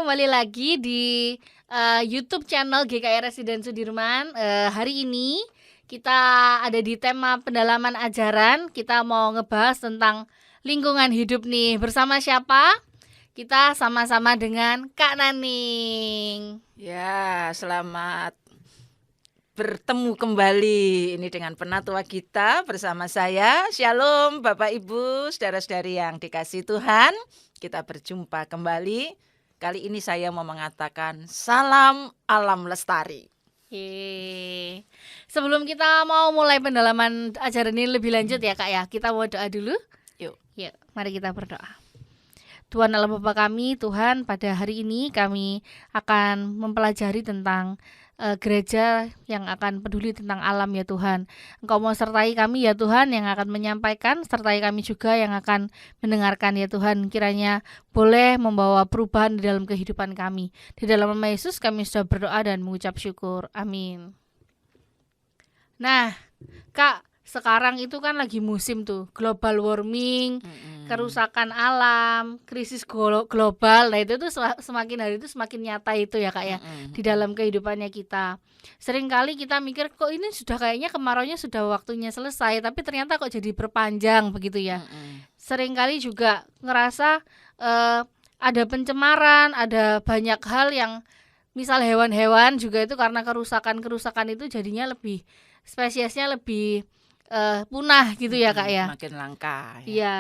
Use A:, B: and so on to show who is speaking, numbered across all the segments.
A: kembali lagi di YouTube channel GKI Residen Sudirman. Hari ini kita ada di tema pendalaman ajaran. Kita mau ngebahas tentang lingkungan hidup nih. Bersama siapa? Kita sama-sama dengan Kak Naning.
B: Ya, selamat bertemu kembali ini dengan penatua kita bersama saya. Shalom Bapak Ibu, saudara-saudari yang dikasihi Tuhan. Kita berjumpa kembali. Kali ini saya mau mengatakan salam alam lestari.
A: Sebelum kita mau mulai pendalaman ajaran ini lebih lanjut ya Kak ya, kita mau doa dulu.
B: Yuk,
A: mari kita berdoa. Tuhan Allah Bapa kami, Tuhan, pada hari ini kami akan mempelajari tentang gereja yang akan peduli tentang alam ya Tuhan. Engkau mau sertai kami ya Tuhan yang akan menyampaikan, sertai kami juga yang akan mendengarkan ya Tuhan. Kiranya boleh membawa perubahan di dalam kehidupan kami. Di dalam nama Yesus kami sudah berdoa dan mengucap syukur. Amin. Nah, Kak, sekarang itu kan lagi musim tuh, global warming, kerusakan alam, krisis global. Nah itu tuh semakin hari itu semakin nyata itu ya Kak ya, di dalam kehidupannya kita. Seringkali kita mikir kok ini sudah kayaknya kemaraunya sudah waktunya selesai, tapi ternyata kok jadi berpanjang begitu ya. Seringkali juga ngerasa ada pencemaran, ada banyak hal yang misal hewan-hewan juga itu karena kerusakan itu jadinya lebih spesiesnya lebih punah gitu ya Kak ya.
B: Makin langka ya.
A: Iya.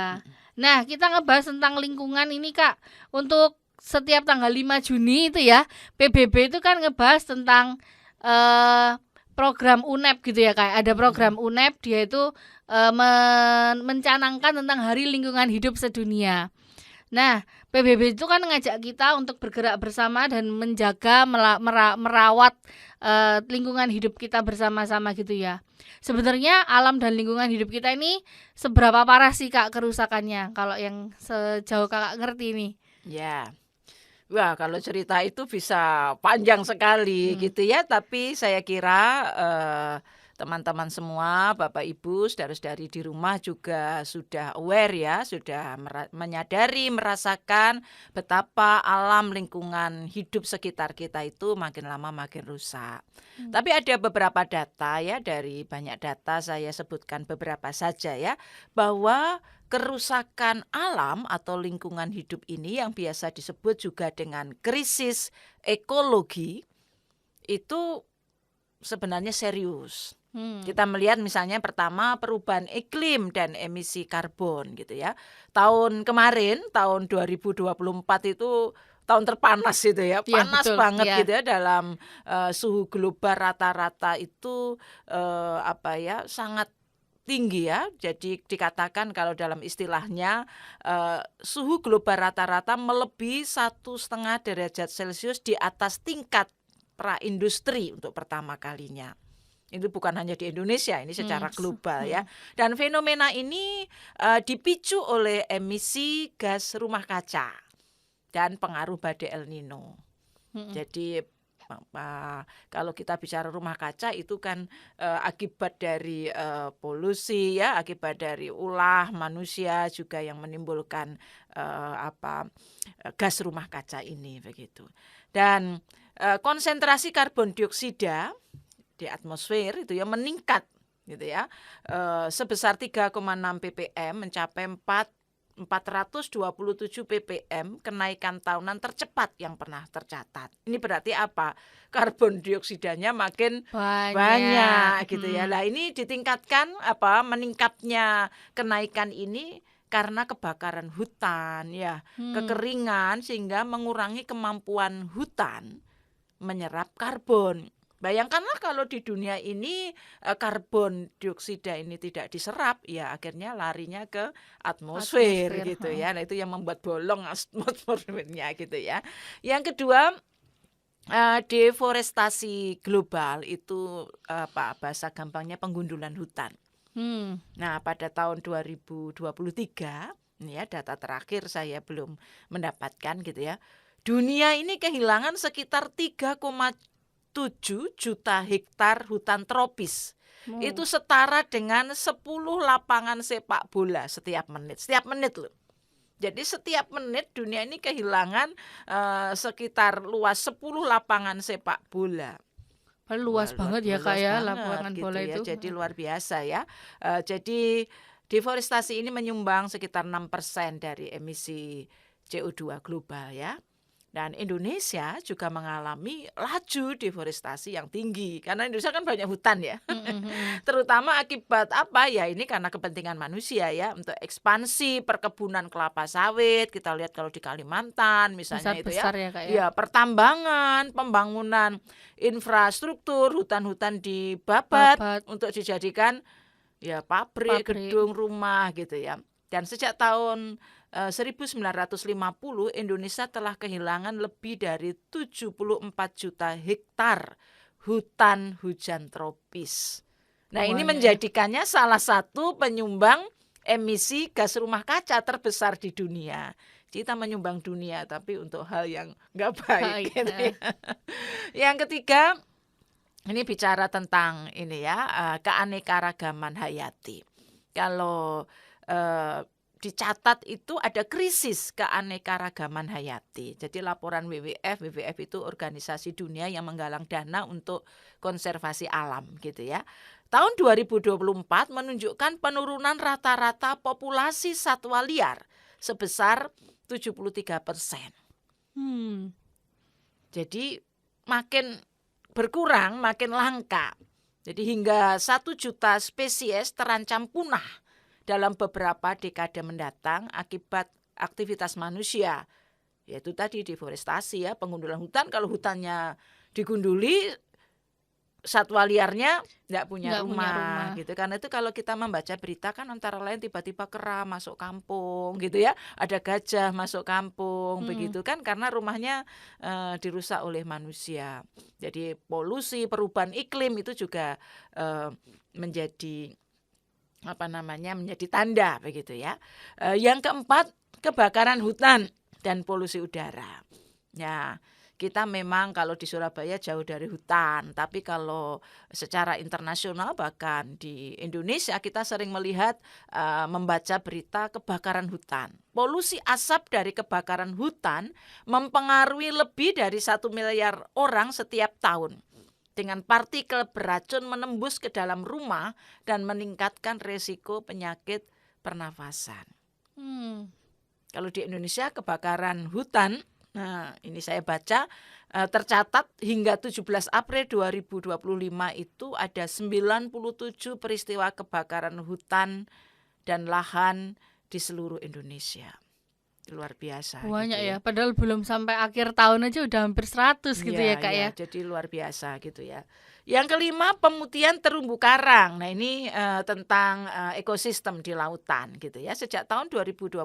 A: Nah, kita ngebahas tentang lingkungan ini Kak. Untuk setiap tanggal 5 Juni itu ya, PBB itu kan ngebahas tentang program UNEP gitu ya Kak. Ada program UNEP, dia itu mencanangkan tentang Hari Lingkungan Hidup Sedunia. Nah, PBB itu kan ngajak kita untuk bergerak bersama dan menjaga, merawat lingkungan hidup kita bersama-sama gitu ya. Sebenarnya alam dan lingkungan hidup kita ini seberapa parah sih Kak kerusakannya? Kalau yang sejauh Kakak ngerti nih.
B: Ya. Wah, kalau cerita itu bisa panjang sekali gitu ya. Tapi saya kira teman-teman semua, Bapak Ibu, saudara-saudari di rumah juga sudah aware ya, sudah menyadari, merasakan betapa alam lingkungan hidup sekitar kita itu makin lama makin rusak. Tapi ada beberapa data ya, dari banyak data saya sebutkan beberapa saja ya, bahwa kerusakan alam atau lingkungan hidup ini yang biasa disebut juga dengan krisis ekologi itu sebenarnya serius. Kita melihat misalnya pertama perubahan iklim dan emisi karbon gitu ya. Tahun kemarin, tahun 2024 itu tahun terpanas itu ya, panas
A: betul,
B: banget
A: ya.
B: gitu ya, dalam suhu global rata-rata itu sangat tinggi ya. Jadi dikatakan kalau dalam istilahnya suhu global rata-rata melebihi 1,5 derajat Celcius di atas tingkat praindustri untuk pertama kalinya. Itu bukan hanya di Indonesia, ini secara global ya. Dan fenomena ini dipicu oleh emisi gas rumah kaca dan pengaruh badai El Nino. Jadi kalau kita bicara rumah kaca itu kan akibat dari polusi ya, akibat dari ulah manusia juga yang menimbulkan gas rumah kaca ini begitu. Dan konsentrasi karbon dioksida di atmosfer itu ya meningkat gitu ya, sebesar 3,6 ppm mencapai 427 ppm, kenaikan tahunan tercepat yang pernah tercatat. Ini berarti apa? Karbon dioksidanya makin banyak gitu ya. Nah, ini ditingkatkan meningkatnya kenaikan ini karena kebakaran hutan ya, kekeringan sehingga mengurangi kemampuan hutan menyerap karbon. Bayangkanlah kalau di dunia ini karbon dioksida ini tidak diserap, ya akhirnya larinya ke atmosfer gitu ya. Nah, itu yang membuat bolong atmosfernya gitu ya. Yang kedua, deforestasi global itu bahasa gampangnya penggundulan hutan. Nah, pada tahun 2023 ya, data terakhir saya belum mendapatkan gitu ya. Dunia ini kehilangan sekitar 3,7 juta hektar hutan tropis. Itu setara dengan 10 lapangan sepak bola setiap menit. Setiap menit loh. Jadi setiap menit dunia ini kehilangan sekitar luas 10 lapangan sepak bola. Wah,
A: Luas banget ya Kak
B: luas
A: ya
B: banget
A: lapangan
B: gitu
A: bola
B: ya.
A: itu.
B: Jadi luar biasa ya. Jadi deforestasi ini menyumbang sekitar 6% dari emisi CO2 global ya. Dan Indonesia juga mengalami laju deforestasi yang tinggi karena Indonesia kan banyak hutan ya. Terutama akibat apa ya, ini karena kepentingan manusia ya, untuk ekspansi perkebunan kelapa sawit. Kita lihat kalau di Kalimantan misalnya itu ya,
A: Besar-besar ya Kak ya.
B: ya pertambangan, pembangunan infrastruktur, hutan-hutan dibabat
A: Babat,
B: untuk dijadikan ya pabrik, gedung, rumah gitu ya. Dan sejak tahun 1950 Indonesia telah kehilangan lebih dari 74 juta hektar hutan hujan tropis. Nah, ini menjadikannya salah satu penyumbang emisi gas rumah kaca terbesar di dunia. Kita menyumbang dunia tapi untuk hal yang nggak baik. Gitu ya. Yang ketiga, ini bicara tentang ini ya, keanekaragaman hayati. Kalau dicatat itu ada krisis keanekaragaman hayati. Jadi laporan WWF itu organisasi dunia yang menggalang dana untuk konservasi alam gitu ya. Tahun 2024 menunjukkan penurunan rata-rata populasi satwa liar sebesar 73%. Jadi makin berkurang, makin langka. Jadi hingga 1 juta spesies terancam punah dalam beberapa dekade mendatang akibat aktivitas manusia. Yaitu tadi deforestasi ya, pengundulan hutan. Kalau hutannya digunduli, satwa liarnya nggak punya rumah gitu. Karena itu kalau kita membaca berita kan antara lain tiba-tiba kera masuk kampung gitu ya, ada gajah masuk kampung begitu kan, karena rumahnya dirusak oleh manusia. Jadi polusi, perubahan iklim itu juga menjadi menjadi tanda begitu ya. Yang keempat, kebakaran hutan dan polusi udara. Ya, kita memang kalau di Surabaya jauh dari hutan, tapi kalau secara internasional bahkan di Indonesia kita sering melihat membaca berita kebakaran hutan. Polusi asap dari kebakaran hutan mempengaruhi lebih dari 1 miliar orang setiap tahun, dengan partikel beracun menembus ke dalam rumah dan meningkatkan resiko penyakit pernafasan. Kalau di Indonesia kebakaran hutan, nah ini saya baca tercatat hingga 17 April 2025 itu ada 97 peristiwa kebakaran hutan dan lahan di seluruh Indonesia. Luar biasa.
A: Banyak
B: gitu ya.
A: Padahal belum sampai akhir tahun aja udah hampir 100 gitu ya Kak ya.
B: Jadi luar biasa gitu ya. Yang kelima, pemutihan terumbu karang. Nah ini tentang ekosistem di lautan gitu ya. Sejak tahun 2023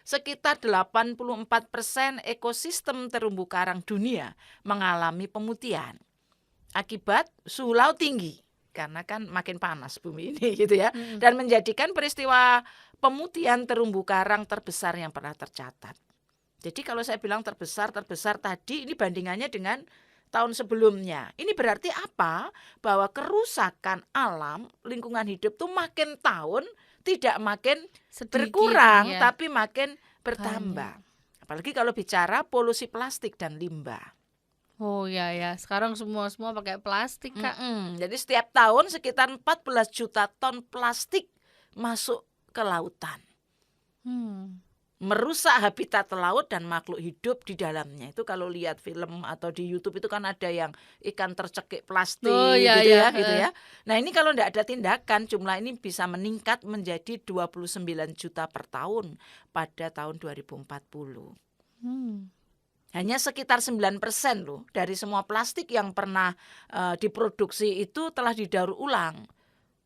B: sekitar 84% ekosistem terumbu karang dunia mengalami pemutihan akibat suhu laut tinggi. Karena kan makin panas bumi ini gitu ya. Dan menjadikan peristiwa pemutihan terumbu karang terbesar yang pernah tercatat. Jadi kalau saya bilang terbesar tadi, ini bandingannya dengan tahun sebelumnya. Ini berarti apa? Bahwa kerusakan alam, lingkungan hidup tuh makin tahun tidak makin sedikit, berkurang ya, tapi makin bertambah. Apalagi kalau bicara polusi plastik dan limbah.
A: Oh ya, sekarang semua pakai plastik Kak.
B: Jadi setiap tahun sekitar 14 juta ton plastik masuk ke lautan. Merusak habitat laut dan makhluk hidup di dalamnya. Itu kalau lihat film atau di YouTube itu kan ada yang ikan tercekik plastik gitu ya. Nah, ini kalau tidak ada tindakan, jumlah ini bisa meningkat menjadi 29 juta per tahun pada tahun 2040. Hanya sekitar 9% loh dari semua plastik yang pernah diproduksi itu telah didaur ulang.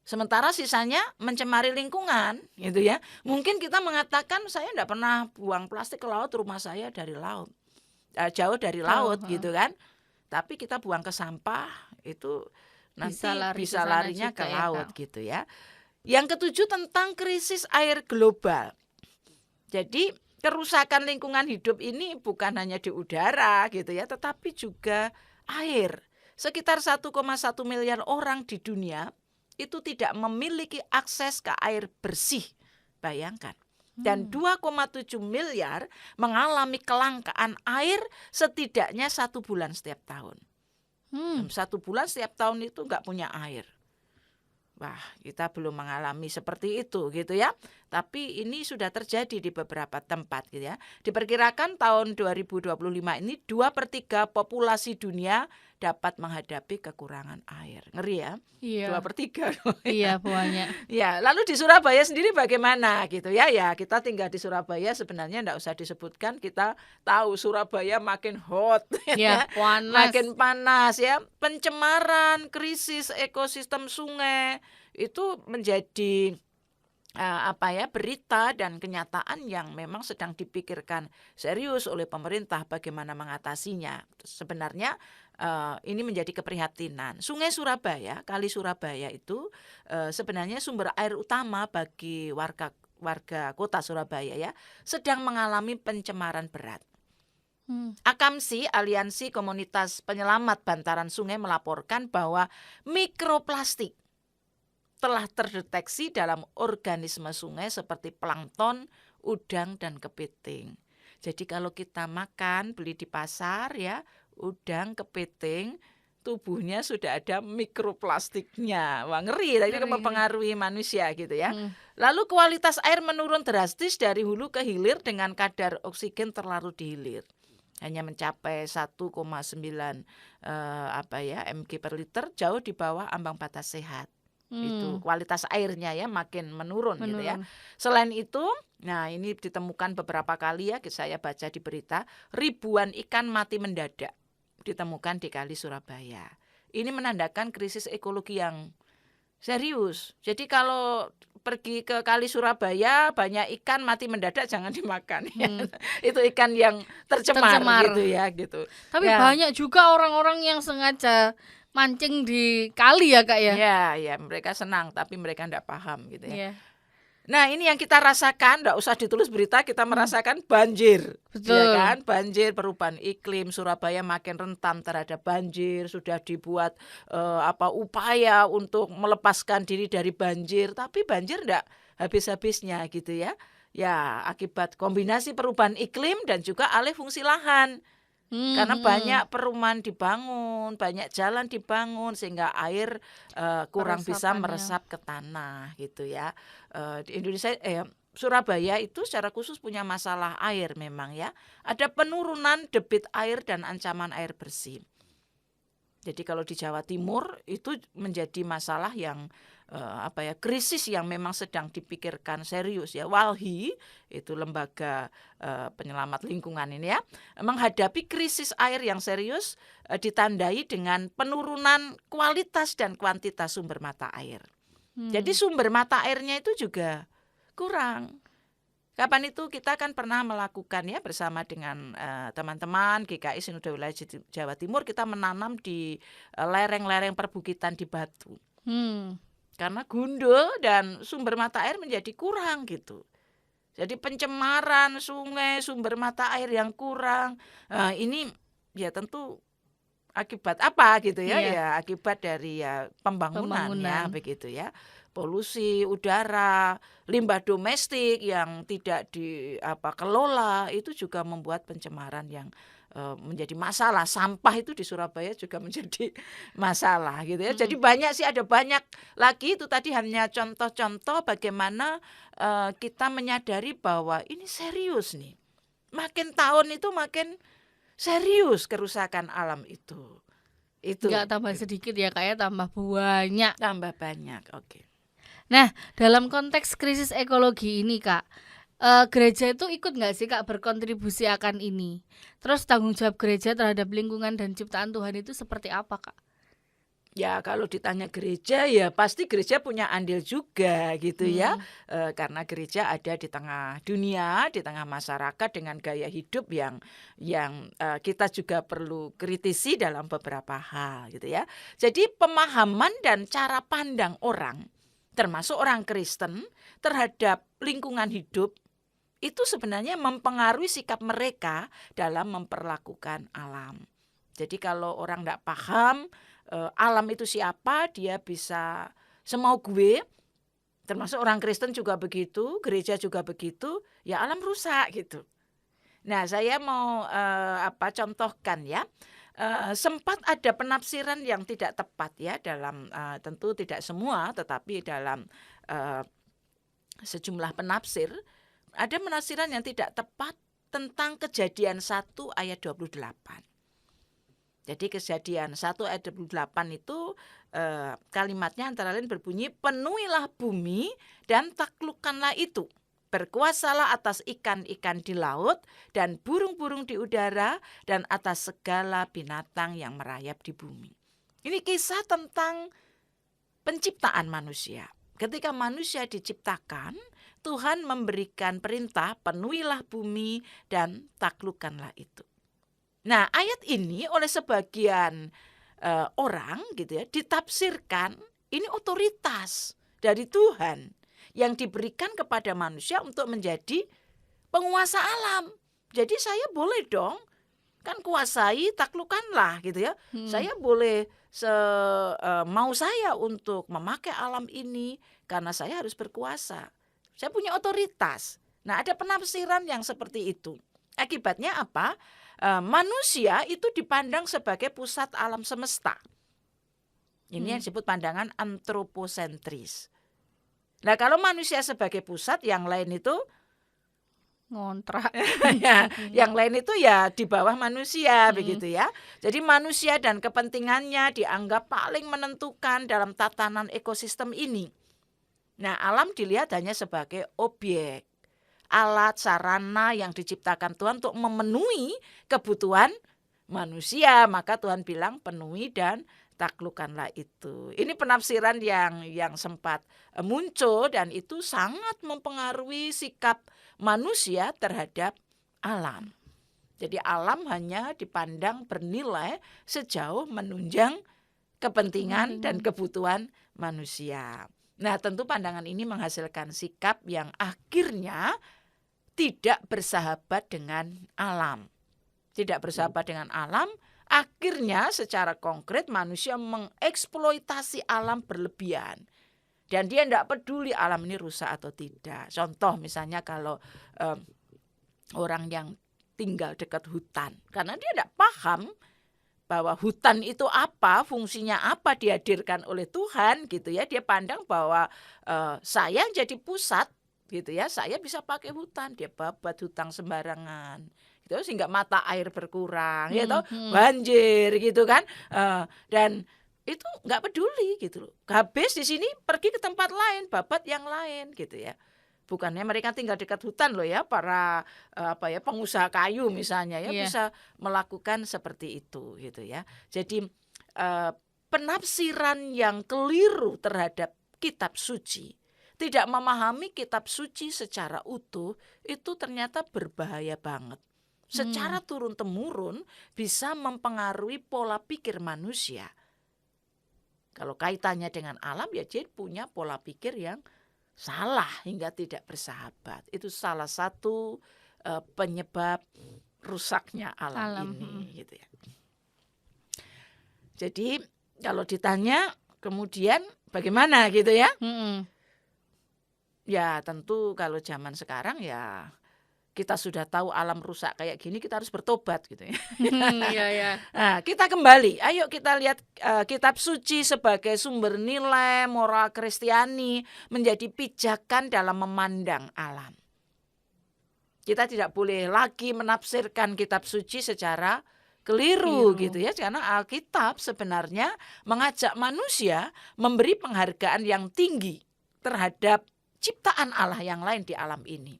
B: Sementara sisanya mencemari lingkungan gitu ya. Mungkin kita mengatakan saya tidak pernah buang plastik ke laut, rumah saya dari laut, jauh dari laut gitu kan. Tapi kita buang ke sampah itu nanti bisa larinya ke laut gitu ya. Yang ketujuh tentang krisis air global. Jadi kerusakan lingkungan hidup ini bukan hanya di udara gitu ya, tetapi juga air. Sekitar 1,1 miliar orang di dunia itu tidak memiliki akses ke air bersih. Bayangkan, Dan 2,7 miliar mengalami kelangkaan air setidaknya 1 bulan setiap tahun. 1 bulan setiap tahun itu nggak punya air. Wah, kita belum mengalami seperti itu gitu ya. Tapi ini sudah terjadi di beberapa tempat gitu ya. Diperkirakan tahun 2025 ini 2/3 populasi dunia dapat menghadapi kekurangan air. Ngeri ya?
A: Iya.
B: 2/3.
A: Iya, banyak.
B: Ya, lalu di Surabaya sendiri bagaimana gitu ya? Ya, kita tinggal di Surabaya sebenarnya enggak usah disebutkan, kita tahu Surabaya makin hot
A: Ya,
B: ya.
A: panas.
B: Makin panas ya. Pencemaran, krisis ekosistem sungai itu menjadi berita dan kenyataan yang memang sedang dipikirkan serius oleh pemerintah bagaimana mengatasinya. Sebenarnya ini menjadi keprihatinan. Sungai Surabaya, Kali Surabaya itu sebenarnya sumber air utama bagi warga kota Surabaya ya, sedang mengalami pencemaran berat. AKAMSI, Aliansi Komunitas Penyelamat Bantaran Sungai, melaporkan bahwa mikroplastik telah terdeteksi dalam organisme sungai seperti plankton, udang, dan kepiting. Jadi kalau kita makan, beli di pasar ya, udang, kepiting, tubuhnya sudah ada mikroplastiknya. Wah, ngeri, tapi mempengaruhi manusia gitu ya. Lalu kualitas air menurun drastis dari hulu ke hilir dengan kadar oksigen terlarut di hilir. Hanya mencapai 1,9 mg per liter, jauh di bawah ambang batas sehat. Itu kualitas airnya ya makin menurun gitu ya. Selain itu, nah ini ditemukan beberapa kali ya, saya baca di berita, ribuan ikan mati mendadak ditemukan di Kali Surabaya. Ini menandakan krisis ekologi yang serius. Jadi kalau pergi ke Kali Surabaya banyak ikan mati mendadak, jangan dimakan ya. Itu ikan yang tercemar gitu ya gitu.
A: Tapi ya, banyak juga orang-orang yang sengaja mancing di kali ya Kak ya.
B: Ya, mereka senang tapi mereka enggak paham gitu ya.
A: Yeah.
B: Nah, ini yang kita rasakan, enggak usah ditulis berita, kita merasakan banjir.
A: Betul.
B: Ya kan? Banjir, perubahan iklim, Surabaya makin rentan terhadap banjir, sudah dibuat upaya untuk melepaskan diri dari banjir, tapi banjir enggak habis-habisnya gitu ya. Ya, akibat kombinasi perubahan iklim dan juga alih fungsi lahan. Karena banyak perumahan dibangun, banyak jalan dibangun sehingga air kurang bisa meresap ke tanah gitu ya. Di Indonesia Surabaya itu secara khusus punya masalah air memang ya. Ada penurunan debit air dan ancaman air bersih. Jadi kalau di Jawa Timur itu menjadi masalah yang krisis yang memang sedang dipikirkan serius ya. WALHI itu lembaga penyelamat lingkungan ini ya, menghadapi krisis air yang serius ditandai dengan penurunan kualitas dan kuantitas sumber mata air. Jadi sumber mata airnya itu juga kurang. Kapan itu kita kan pernah melakukan ya bersama dengan teman-teman GKI Sinode Wilayah Jawa Timur, kita menanam di lereng-lereng perbukitan di Batu. Karena gundul dan sumber mata air menjadi kurang gitu. Jadi pencemaran sungai, sumber mata air yang kurang, ini ya tentu akibat apa gitu ya?
A: Iya.
B: Ya akibat dari ya pembangunan ya begitu ya. Polusi udara, limbah domestik yang tidak dikelola itu juga membuat pencemaran yang menjadi masalah. Sampah itu di Surabaya juga menjadi masalah gitu ya. Jadi ada banyak lagi, itu tadi hanya contoh-contoh bagaimana kita menyadari bahwa ini serius nih. Makin tahun itu makin serius kerusakan alam itu. Itu
A: enggak tambah sedikit ya Kak ya, tambah banyak.
B: Tambah banyak. Oke.
A: Nah, dalam konteks krisis ekologi ini Kak, gereja itu ikut nggak sih Kak berkontribusi akan ini? Terus tanggung jawab gereja terhadap lingkungan dan ciptaan Tuhan itu seperti apa Kak? Ya
B: kalau ditanya gereja ya pasti gereja punya andil juga gitu ya. Karena gereja ada di tengah dunia, di tengah masyarakat dengan gaya hidup yang kita juga perlu kritisi dalam beberapa hal gitu ya. Jadi pemahaman dan cara pandang orang, termasuk orang Kristen, terhadap lingkungan hidup itu sebenarnya mempengaruhi sikap mereka dalam memperlakukan alam. Jadi kalau orang tidak paham alam itu siapa, dia bisa semau gue Termasuk orang Kristen juga begitu, gereja juga begitu, ya alam rusak gitu. Nah, saya mau contohkan ya. Sempat ada penafsiran yang tidak tepat ya dalam tentu tidak semua, tetapi dalam eh, sejumlah penafsir ada penafsiran yang tidak tepat tentang Kejadian 1 ayat 28. Jadi Kejadian 1 ayat 28 itu kalimatnya antara lain berbunyi, penuhilah bumi dan taklukkanlah itu. Berkuasalah atas ikan-ikan di laut dan burung-burung di udara dan atas segala binatang yang merayap di bumi. Ini kisah tentang penciptaan manusia. Ketika manusia diciptakan, Tuhan memberikan perintah, penuhilah bumi dan taklukkanlah itu. Nah, ayat ini oleh sebagian orang gitu ya ditafsirkan ini otoritas dari Tuhan yang diberikan kepada manusia untuk menjadi penguasa alam. Jadi saya boleh dong kan kuasai, taklukkanlah gitu ya. Saya boleh mau saya untuk memakai alam ini karena saya harus berkuasa. Saya punya otoritas. Nah, ada penafsiran yang seperti itu. Akibatnya apa? Manusia itu dipandang sebagai pusat alam semesta. Ini yang disebut pandangan antroposentris. Nah, kalau manusia sebagai pusat, yang lain itu
A: ngontrak.
B: ya, yang lain itu ya di bawah manusia begitu ya. Jadi manusia dan kepentingannya dianggap paling menentukan dalam tatanan ekosistem ini. Nah, alam dilihat hanya sebagai objek, alat, sarana yang diciptakan Tuhan untuk memenuhi kebutuhan manusia. Maka Tuhan bilang penuhi dan taklukkanlah itu. Ini penafsiran yang sempat muncul dan itu sangat mempengaruhi sikap manusia terhadap alam. Jadi alam hanya dipandang bernilai sejauh menunjang kepentingan dan kebutuhan manusia. Nah, tentu pandangan ini menghasilkan sikap yang akhirnya tidak bersahabat dengan alam. Tidak bersahabat dengan alam, akhirnya secara konkret manusia mengeksploitasi alam berlebihan. Dan dia tidak peduli alam ini rusak atau tidak. Contoh misalnya kalau orang yang tinggal dekat hutan. Karena dia tidak paham bahwa hutan itu apa, fungsinya apa dihadirkan oleh Tuhan gitu ya. Dia pandang bahwa saya jadi pusat gitu ya, saya bisa pakai hutan, dia babat hutan sembarangan gitu sehingga mata air berkurang ya toh, banjir gitu kan, dan itu nggak peduli gitu loh, habis di sini pergi ke tempat lain, babat yang lain gitu ya. Bukannya mereka tinggal dekat hutan loh ya, para pengusaha kayu misalnya ya bisa melakukan seperti itu gitu ya. Jadi penafsiran yang keliru terhadap kitab suci, tidak memahami kitab suci secara utuh, itu ternyata berbahaya banget. Secara turun-temurun bisa mempengaruhi pola pikir manusia. Kalau kaitannya dengan alam ya dia punya pola pikir yang salah hingga tidak bersahabat. Itu salah satu penyebab rusaknya alam ini gitu ya. Jadi kalau ditanya kemudian bagaimana gitu ya. Ya tentu kalau zaman sekarang ya kita sudah tahu alam rusak kayak gini, kita harus bertobat gitu ya. Nah, kita kembali, ayo kita lihat kitab suci sebagai sumber nilai moral Kristiani, menjadi pijakan dalam memandang alam. Kita tidak boleh lagi menafsirkan kitab suci secara keliru gitu ya, karena Alkitab sebenarnya mengajak manusia memberi penghargaan yang tinggi terhadap ciptaan Allah yang lain di alam ini.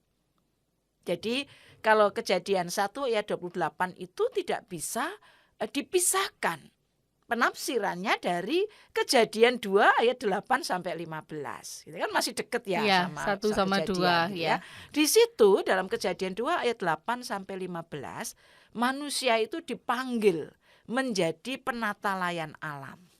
B: Jadi kalau Kejadian 1 ayat 28 itu tidak bisa dipisahkan penafsirannya dari Kejadian 2 ayat 8 sampai 15. Itu kan masih dekat ya, sama
A: 1 sama 2 ya.
B: Di situ dalam Kejadian 2 ayat 8 sampai 15 manusia itu dipanggil menjadi penata layan alam.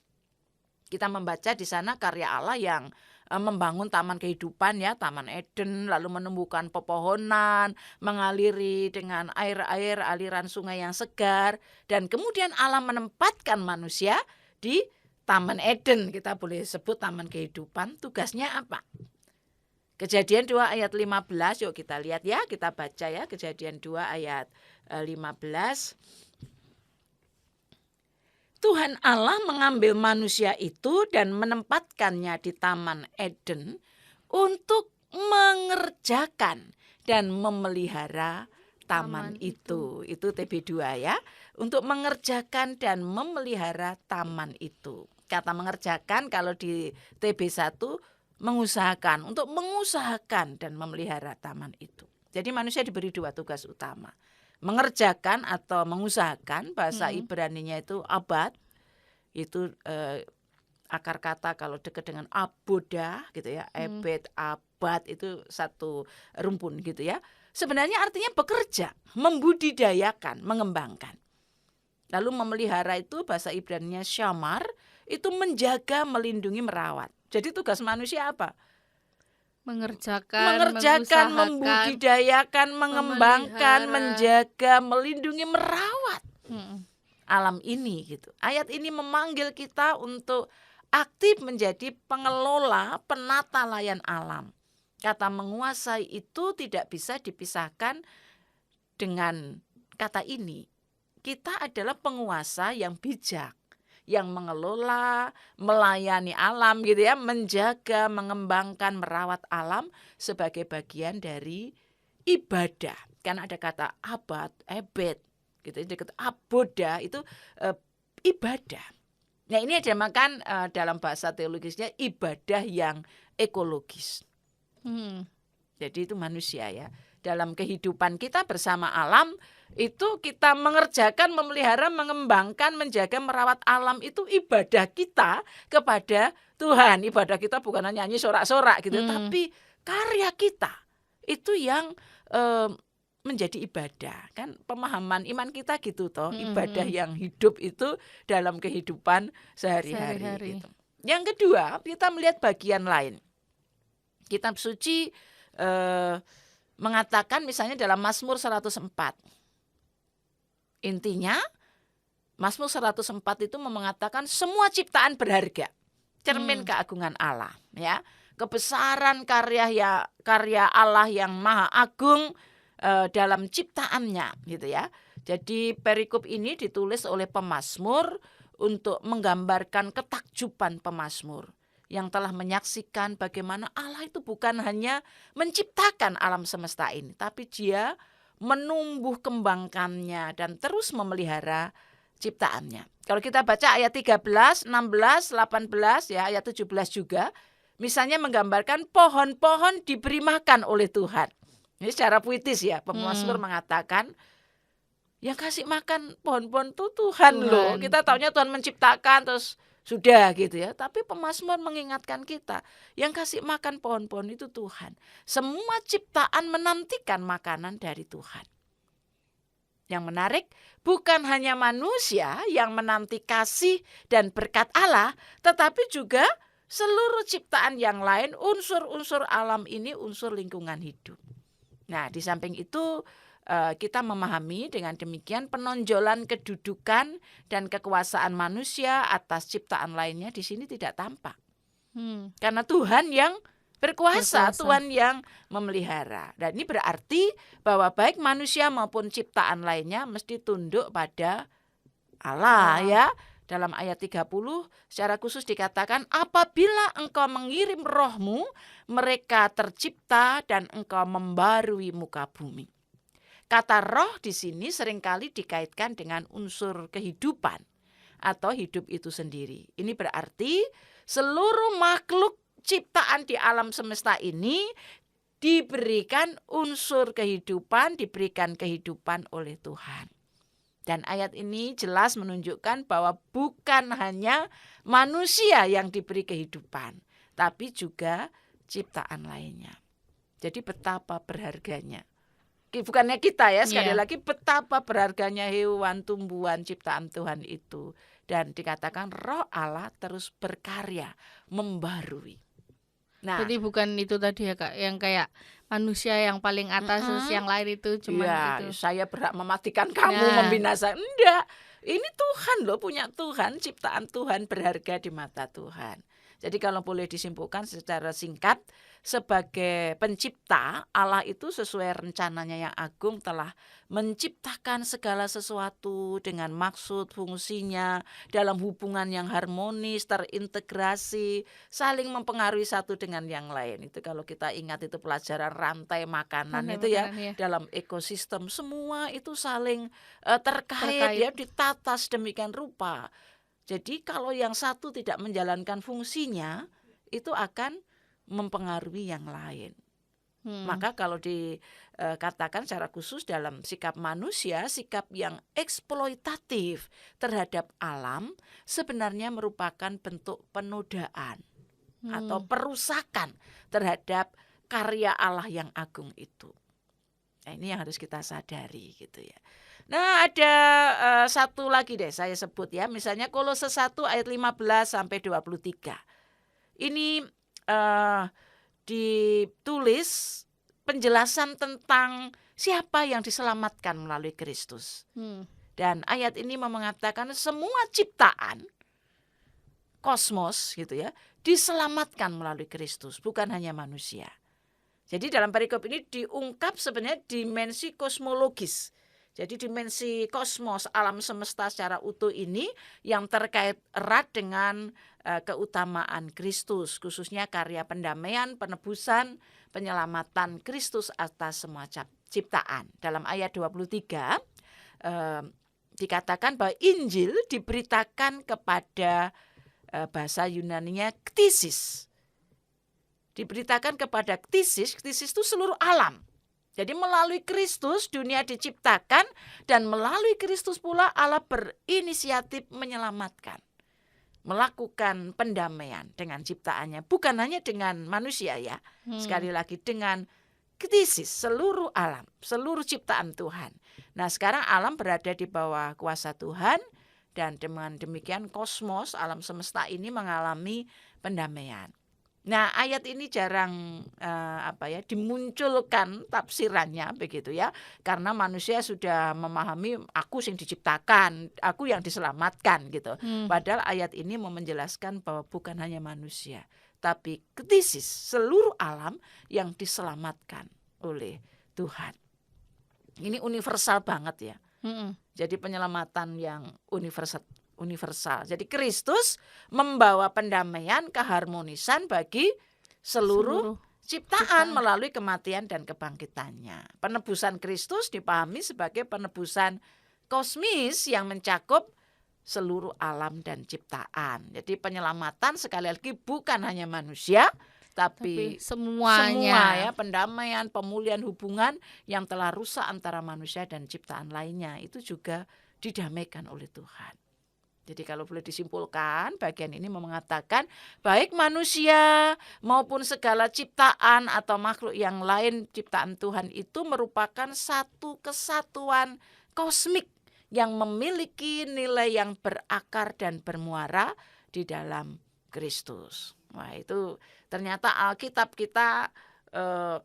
B: Kita membaca di sana karya Allah yang membangun taman kehidupan ya, Taman Eden, lalu menumbuhkan pepohonan, mengaliri dengan air-air aliran sungai yang segar, dan kemudian Allah menempatkan manusia di Taman Eden. Kita boleh sebut taman kehidupan. Tugasnya apa? Kejadian 2 ayat 15, yuk kita lihat ya, kita baca ya, Kejadian 2 ayat 15. Tuhan Allah mengambil manusia itu dan menempatkannya di Taman Eden untuk mengerjakan dan memelihara taman itu. Itu TB2 ya, untuk mengerjakan dan memelihara taman itu. Kata mengerjakan kalau di TB1 mengusahakan, untuk mengusahakan dan memelihara taman itu. Jadi manusia diberi 2 tugas utama. Mengerjakan atau mengusahakan, bahasa Ibraninya itu abad, itu akar kata kalau dekat dengan aboda gitu ya, ebed, abad itu satu rumpun gitu ya. Sebenarnya artinya bekerja, membudidayakan, mengembangkan. Lalu memelihara itu bahasa Ibraninya syamar, itu menjaga, melindungi, merawat. Jadi tugas manusia apa?
A: Mengerjakan,
B: membudidayakan, mengembangkan, menjaga, melindungi, merawat alam ini gitu. Ayat ini memanggil kita untuk aktif menjadi pengelola, penata layan alam. Kata menguasai itu tidak bisa dipisahkan dengan kata ini. Kita adalah penguasa yang bijak, yang mengelola, melayani alam gitu ya, menjaga, mengembangkan, merawat alam sebagai bagian dari ibadah. Kan ada kata abad, ebed, gitu. Dekat aboda itu ibadah. Nah ini dinamakan dalam bahasa teologisnya ibadah yang ekologis. Jadi itu manusia ya. Dalam kehidupan kita bersama alam, itu kita mengerjakan, memelihara, mengembangkan, menjaga, merawat alam, itu ibadah kita kepada Tuhan. Ibadah kita bukan hanya nyanyi sorak-sorak gitu, tapi karya kita itu yang menjadi ibadah. Kan pemahaman iman kita gitu toh, ibadah yang hidup itu dalam kehidupan sehari-hari. Gitu. Yang kedua, kita melihat bagian lain. Kitab suci mengatakan misalnya dalam Mazmur 104. Intinya Mazmur 104 itu mengatakan semua ciptaan berharga, cermin keagungan Allah, ya. Kebesaran karya Allah yang maha agung dalam ciptaannya gitu ya. Jadi perikop ini ditulis oleh pemazmur untuk menggambarkan ketakjuban pemazmur yang telah menyaksikan bagaimana Allah itu bukan hanya menciptakan alam semesta ini, tapi Dia menumbuh kembangkannya dan terus memelihara ciptaannya. Kalau kita baca ayat 13, 16, 18 ya, ayat 17 juga, misalnya menggambarkan pohon-pohon diberi makan oleh Tuhan. Ini secara puitis ya, pemazmur mengatakan yang kasih makan pohon-pohon itu Tuhan loh. Kita taunya Tuhan menciptakan terus sudah gitu ya. Tapi pemazmur mengingatkan kita, yang kasih makan pohon-pohon itu Tuhan. Semua ciptaan menantikan makanan dari Tuhan. Yang menarik, bukan hanya manusia yang menanti kasih dan berkat Allah, tetapi juga seluruh ciptaan yang lain, unsur-unsur alam ini, unsur lingkungan hidup. Nah, di samping itu kita memahami dengan demikian penonjolan kedudukan dan kekuasaan manusia atas ciptaan lainnya di sini tidak tampak. Karena Tuhan yang berkuasa, Tuhan yang memelihara. Dan ini berarti bahwa baik manusia maupun ciptaan lainnya mesti tunduk pada Allah ya. Dalam ayat 30 secara khusus dikatakan, apabila engkau mengirim rohmu, mereka tercipta dan engkau membarui muka bumi. Kata roh di sini seringkali dikaitkan dengan unsur kehidupan atau hidup itu sendiri. Ini berarti seluruh makhluk ciptaan di alam semesta ini diberikan unsur kehidupan, diberikan kehidupan oleh Tuhan. Dan ayat ini jelas menunjukkan bahwa bukan hanya manusia yang diberi kehidupan, tapi juga ciptaan lainnya. Jadi betapa berharganya. Bukannya kita ya, sekali lagi betapa berharganya hewan, tumbuhan, ciptaan Tuhan itu. Dan dikatakan roh Allah terus berkarya, membarui. Nah,
A: jadi bukan itu tadi ya Kak, yang kayak manusia yang paling atas terus yang lain itu cuma itu.
B: Saya berhak mematikan kamu, membinasakan. Enggak, ini Tuhan loh, punya Tuhan, ciptaan Tuhan berharga di mata Tuhan. Jadi kalau boleh disimpulkan secara singkat, sebagai pencipta, Allah itu sesuai rencananya yang agung telah menciptakan segala sesuatu dengan maksud fungsinya dalam hubungan yang harmonis, terintegrasi, saling mempengaruhi satu dengan yang lain. Itu kalau kita ingat itu pelajaran rantai makanan
A: Pandai
B: itu ya,
A: makanan ya.
B: dalam ekosistem semua itu saling terkait
A: Terkait.
B: ya, ditata sedemikian rupa. Jadi kalau yang satu tidak menjalankan fungsinya, itu akan mempengaruhi yang lain. Maka kalau dikatakan secara khusus dalam sikap manusia, sikap yang eksploitatif terhadap alam sebenarnya merupakan bentuk penodaan atau perusakan terhadap karya Allah yang agung itu. Nah, ini yang harus kita sadari gitu ya. Nah, ada satu lagi deh saya sebut ya, misalnya Kolose 1 ayat 15 sampai 23. Ini ditulis penjelasan tentang siapa yang diselamatkan melalui Kristus. Dan ayat ini mengatakan semua ciptaan kosmos gitu ya, diselamatkan melalui Kristus, bukan hanya manusia. Jadi dalam perikop ini diungkap sebenarnya dimensi kosmologis. Jadi dimensi kosmos, alam semesta secara utuh ini yang terkait erat dengan keutamaan Kristus, khususnya karya pendamaian, penebusan, penyelamatan Kristus atas semua ciptaan. Dalam ayat 23 dikatakan bahwa Injil diberitakan kepada bahasa Yunaninya ktisis. Diberitakan kepada ktisis itu seluruh alam. Jadi melalui Kristus dunia diciptakan dan melalui Kristus pula Allah berinisiatif menyelamatkan. Melakukan pendamaian dengan ciptaannya. Bukan hanya dengan manusia ya. Sekali lagi dengan ktisis seluruh alam, seluruh ciptaan Tuhan. Nah sekarang alam berada di bawah kuasa Tuhan. Dan dengan demikian kosmos, alam semesta ini mengalami pendamaian. Nah ayat ini jarang dimunculkan tafsirannya begitu ya, karena manusia sudah memahami aku yang diciptakan, aku yang diselamatkan gitu. Padahal ayat ini mau menjelaskan bahwa bukan hanya manusia, tapi ktisis seluruh alam yang diselamatkan oleh Tuhan. Ini universal banget ya. Jadi penyelamatan yang universal. Jadi Kristus membawa pendamaian, keharmonisan bagi seluruh ciptaan melalui kematian dan kebangkitannya. Penebusan Kristus dipahami sebagai penebusan kosmis yang mencakup seluruh alam dan ciptaan. Jadi penyelamatan sekali lagi bukan hanya manusia, tapi
A: semuanya.
B: Semua ya, pendamaian, pemulihan hubungan yang telah rusak antara manusia dan ciptaan lainnya itu juga didamaikan oleh Tuhan. Jadi kalau boleh disimpulkan, bagian ini mengatakan baik manusia maupun segala ciptaan atau makhluk yang lain ciptaan Tuhan itu merupakan satu kesatuan kosmik yang memiliki nilai yang berakar dan bermuara di dalam Kristus. Wah itu ternyata Alkitab kita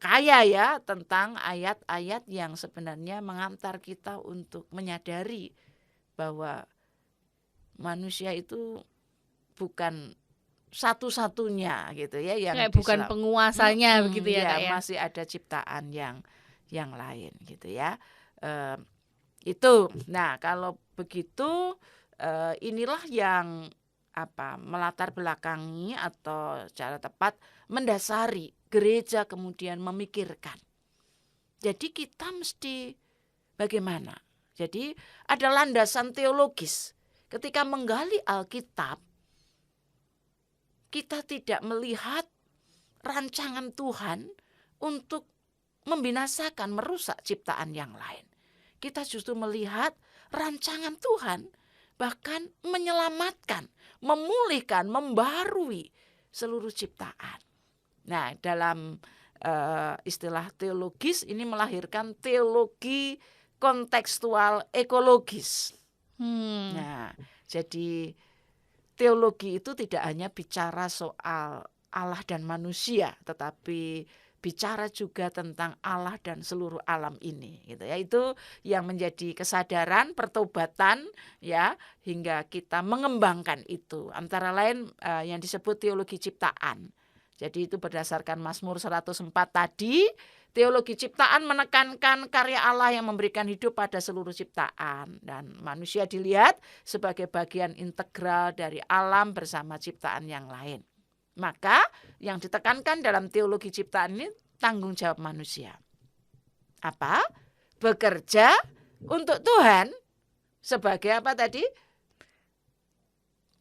B: kaya ya tentang ayat-ayat yang sebenarnya mengantar kita untuk menyadari bahwa manusia itu bukan satu-satunya gitu ya yang
A: bukan penguasanya begitu ya Kak ya.
B: Masih ada ciptaan yang lain gitu ya. Itu. Nah, kalau begitu inilah yang melatar belakangi atau secara tepat mendasari gereja kemudian memikirkan. Jadi kita mesti bagaimana? Jadi ada landasan teologis. Ketika menggali Alkitab, kita tidak melihat rancangan Tuhan untuk membinasakan, merusak ciptaan yang lain. Kita justru melihat rancangan Tuhan bahkan menyelamatkan, memulihkan, membarui seluruh ciptaan. Nah, dalam istilah teologis ini melahirkan teologi kontekstual ekologis. Nah, jadi teologi itu tidak hanya bicara soal Allah dan manusia, tetapi bicara juga tentang Allah dan seluruh alam ini gitu ya. Itu yang menjadi kesadaran pertobatan ya, hingga kita mengembangkan itu. Antara lain yang disebut teologi ciptaan. Jadi itu berdasarkan Mazmur 104 tadi, teologi ciptaan menekankan karya Allah yang memberikan hidup pada seluruh ciptaan. Dan manusia dilihat sebagai bagian integral dari alam bersama ciptaan yang lain. Maka yang ditekankan dalam teologi ciptaan ini tanggung jawab manusia. Apa? Bekerja untuk Tuhan sebagai apa tadi?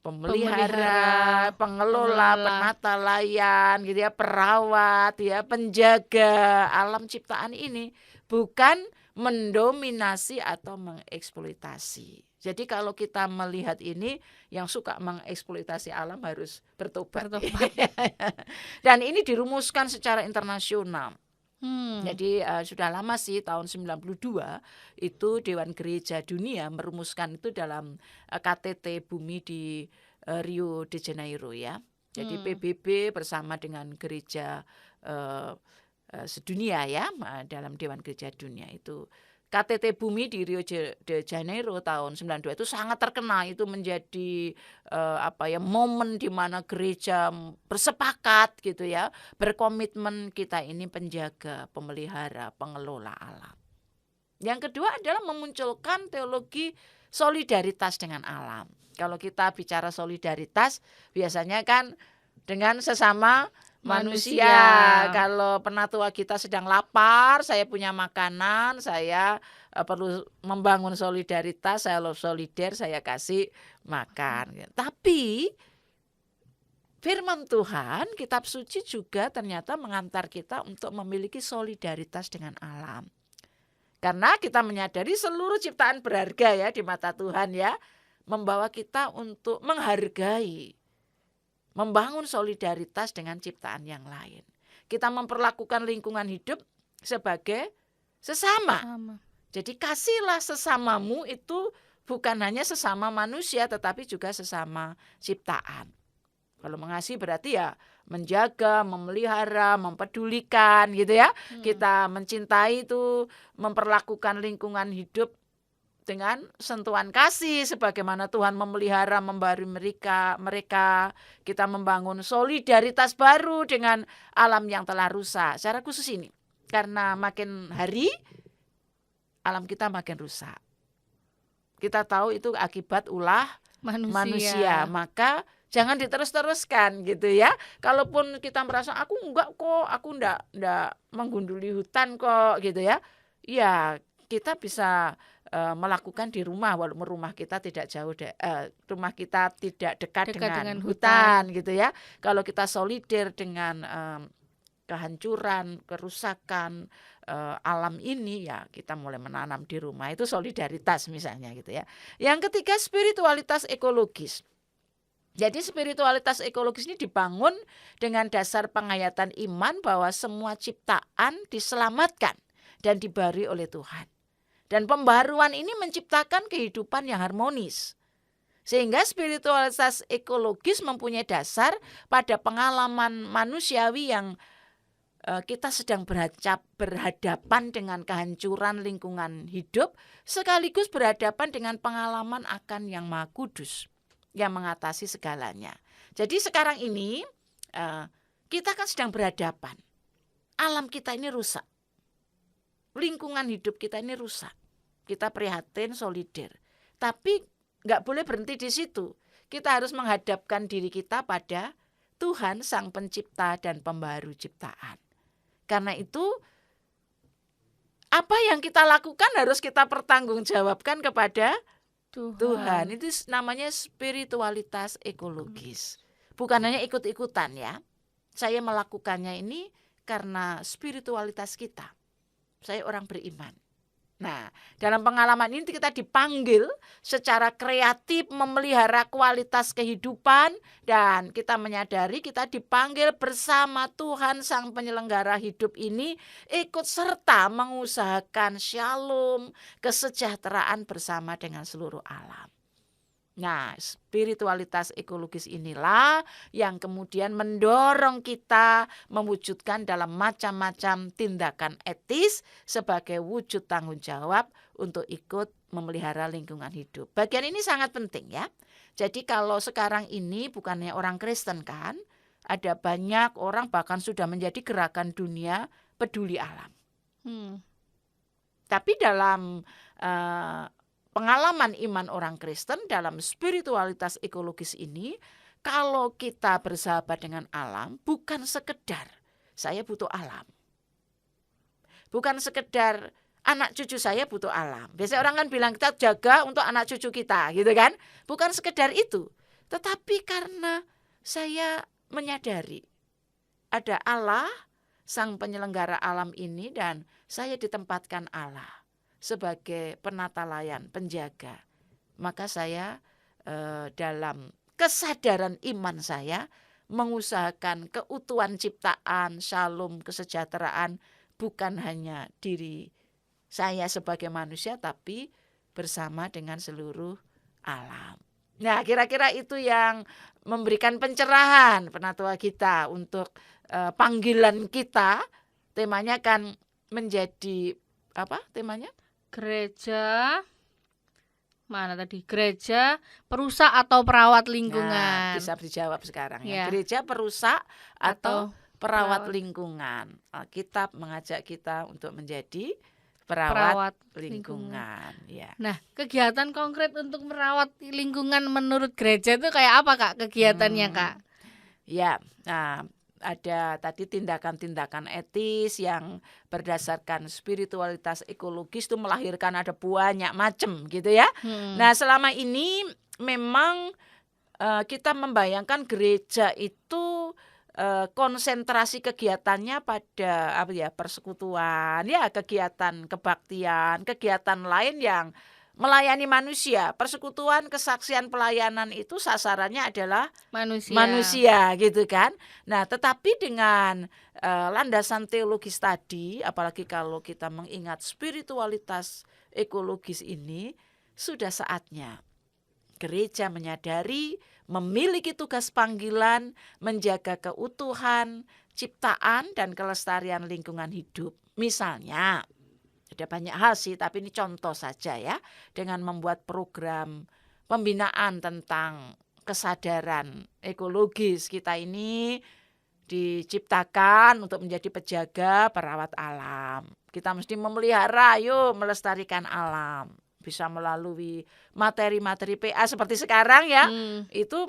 B: Pemelihara, pengelola, penata layan, gitu ya, perawat, ya, penjaga alam ciptaan ini, bukan mendominasi atau mengeksploitasi. Jadi kalau kita melihat ini, yang suka mengeksploitasi alam harus bertobat. Dan ini dirumuskan secara internasional. Jadi sudah lama sih, tahun 92 itu Dewan Gereja Dunia merumuskan itu dalam KTT Bumi di Rio de Janeiro ya. Jadi PBB bersama dengan gereja sedunia ya, dalam Dewan Gereja Dunia itu. KTT Bumi di Rio de Janeiro tahun 92 itu sangat terkenal, itu menjadi momen di mana gereja bersepakat gitu ya, berkomitmen kita ini penjaga, pemelihara, pengelola alam. Yang kedua adalah memunculkan teologi solidaritas dengan alam. Kalau kita bicara solidaritas biasanya kan dengan sesama manusia. Kalau penatua kita sedang lapar, saya punya makanan, saya perlu membangun solidaritas, saya solider, saya kasih makan. Tapi firman Tuhan, kitab suci juga ternyata mengantar kita untuk memiliki solidaritas dengan alam. Karena kita menyadari seluruh ciptaan berharga ya di mata Tuhan ya, membawa kita untuk menghargai, membangun solidaritas dengan ciptaan yang lain. Kita memperlakukan lingkungan hidup sebagai sesama. Jadi kasihlah sesamamu itu bukan hanya sesama manusia tetapi juga sesama ciptaan. Kalau mengasihi berarti ya menjaga, memelihara, mempedulikan gitu ya. Kita mencintai itu, memperlakukan lingkungan hidup dengan sentuhan kasih sebagaimana Tuhan memelihara, memberi mereka. Kita membangun solidaritas baru dengan alam yang telah rusak. Secara khusus ini karena makin hari alam kita makin rusak. Kita tahu itu akibat ulah manusia. Maka jangan diterus-teruskan gitu ya. Kalaupun kita merasa aku enggak kok, aku enggak menggunduli hutan kok gitu ya. Ya, kita bisa melakukan di rumah walaupun rumah kita tidak jauh rumah kita tidak dekat dengan hutan gitu ya. Kalau kita solider dengan kehancuran, kerusakan alam ini ya kita mulai menanam di rumah, itu solidaritas misalnya gitu ya. Yang ketiga spiritualitas ekologis. Jadi spiritualitas ekologis ini dibangun dengan dasar penghayatan iman bahwa semua ciptaan diselamatkan dan diberi oleh Tuhan. Dan pembaruan ini menciptakan kehidupan yang harmonis. Sehingga spiritualitas ekologis mempunyai dasar pada pengalaman manusiawi yang kita sedang berhadapan dengan kehancuran lingkungan hidup, sekaligus berhadapan dengan pengalaman akan Yang Maha Kudus yang mengatasi segalanya. Jadi sekarang ini kita kan sedang berhadapan. Alam kita ini rusak. Lingkungan hidup kita ini rusak. Kita prihatin, solider. Tapi nggak boleh berhenti di situ. Kita harus menghadapkan diri kita pada Tuhan Sang Pencipta dan Pembaharu ciptaan. Karena itu apa yang kita lakukan harus kita pertanggungjawabkan kepada Tuhan. Itu namanya spiritualitas ekologis. Bukan hanya ikut-ikutan ya. Saya melakukannya ini karena spiritualitas kita. Saya orang beriman. Nah, dalam pengalaman ini kita dipanggil secara kreatif memelihara kualitas kehidupan dan kita menyadari kita dipanggil bersama Tuhan Sang Penyelenggara hidup ini ikut serta mengusahakan shalom, kesejahteraan bersama dengan seluruh alam. Nah, spiritualitas ekologis inilah yang kemudian mendorong kita mewujudkan dalam macam-macam tindakan etis sebagai wujud tanggung jawab untuk ikut memelihara lingkungan hidup. Bagian ini sangat penting ya. Jadi kalau sekarang ini bukannya orang Kristen kan, ada banyak orang bahkan sudah menjadi gerakan dunia peduli alam. Tapi dalam pengalaman iman orang Kristen, dalam spiritualitas ekologis ini, kalau kita bersahabat dengan alam, bukan sekedar saya butuh alam. Bukan sekedar anak cucu saya butuh alam. Biasanya orang kan bilang kita jaga untuk anak cucu kita, gitu kan? Bukan sekedar itu. Tetapi karena saya menyadari ada Allah, sang penyelenggara alam ini, dan saya ditempatkan Allah sebagai penata layan, penjaga. Maka saya dalam kesadaran iman saya mengusahakan keutuhan ciptaan, shalom, kesejahteraan, bukan hanya diri saya sebagai manusia, tapi bersama dengan seluruh alam. Nah, kira-kira itu yang memberikan pencerahan penatua kita untuk panggilan kita. Temanya kan menjadi apa temanya?
A: Gereja mana tadi? Gereja perusak atau perawat lingkungan.
B: Nah, bisa dijawab sekarang
A: Ya.
B: Gereja perusak atau perawat
A: perawat.
B: lingkungan. Alkitab mengajak kita untuk menjadi perawat
A: lingkungan.
B: lingkungan. Ya.
A: Nah, kegiatan konkret untuk merawat lingkungan menurut gereja itu kayak apa, Kak? Kegiatannya, Kak?
B: Ya, nah, ada tadi tindakan-tindakan etis yang berdasarkan spiritualitas ekologis itu melahirkan ada banyak macam gitu ya. Nah, selama ini memang kita membayangkan gereja itu konsentrasi kegiatannya pada persekutuan, ya kegiatan kebaktian, kegiatan lain yang melayani manusia. Persekutuan, kesaksian, pelayanan itu sasarannya adalah manusia gitu kan. Nah, tetapi dengan landasan teologis tadi, apalagi kalau kita mengingat spiritualitas ekologis ini, sudah saatnya gereja menyadari memiliki tugas panggilan menjaga keutuhan ciptaan dan kelestarian lingkungan hidup. Misalnya, ada banyak hal sih, tapi ini contoh saja ya, dengan membuat program pembinaan tentang kesadaran ekologis. Kita ini diciptakan untuk menjadi pejaga perawat alam. Kita mesti memelihara, yuk melestarikan alam. Bisa melalui materi-materi PA seperti sekarang ya, itu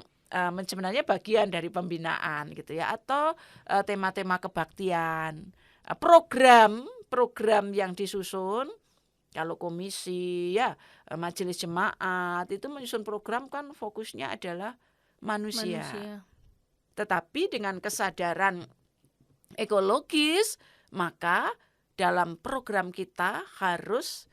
B: sebenarnya bagian dari pembinaan gitu ya, atau tema-tema kebaktian, program yang disusun. Kalau komisi ya majelis jemaat itu menyusun program kan fokusnya adalah manusia. Tetapi dengan kesadaran ekologis, maka dalam program kita harus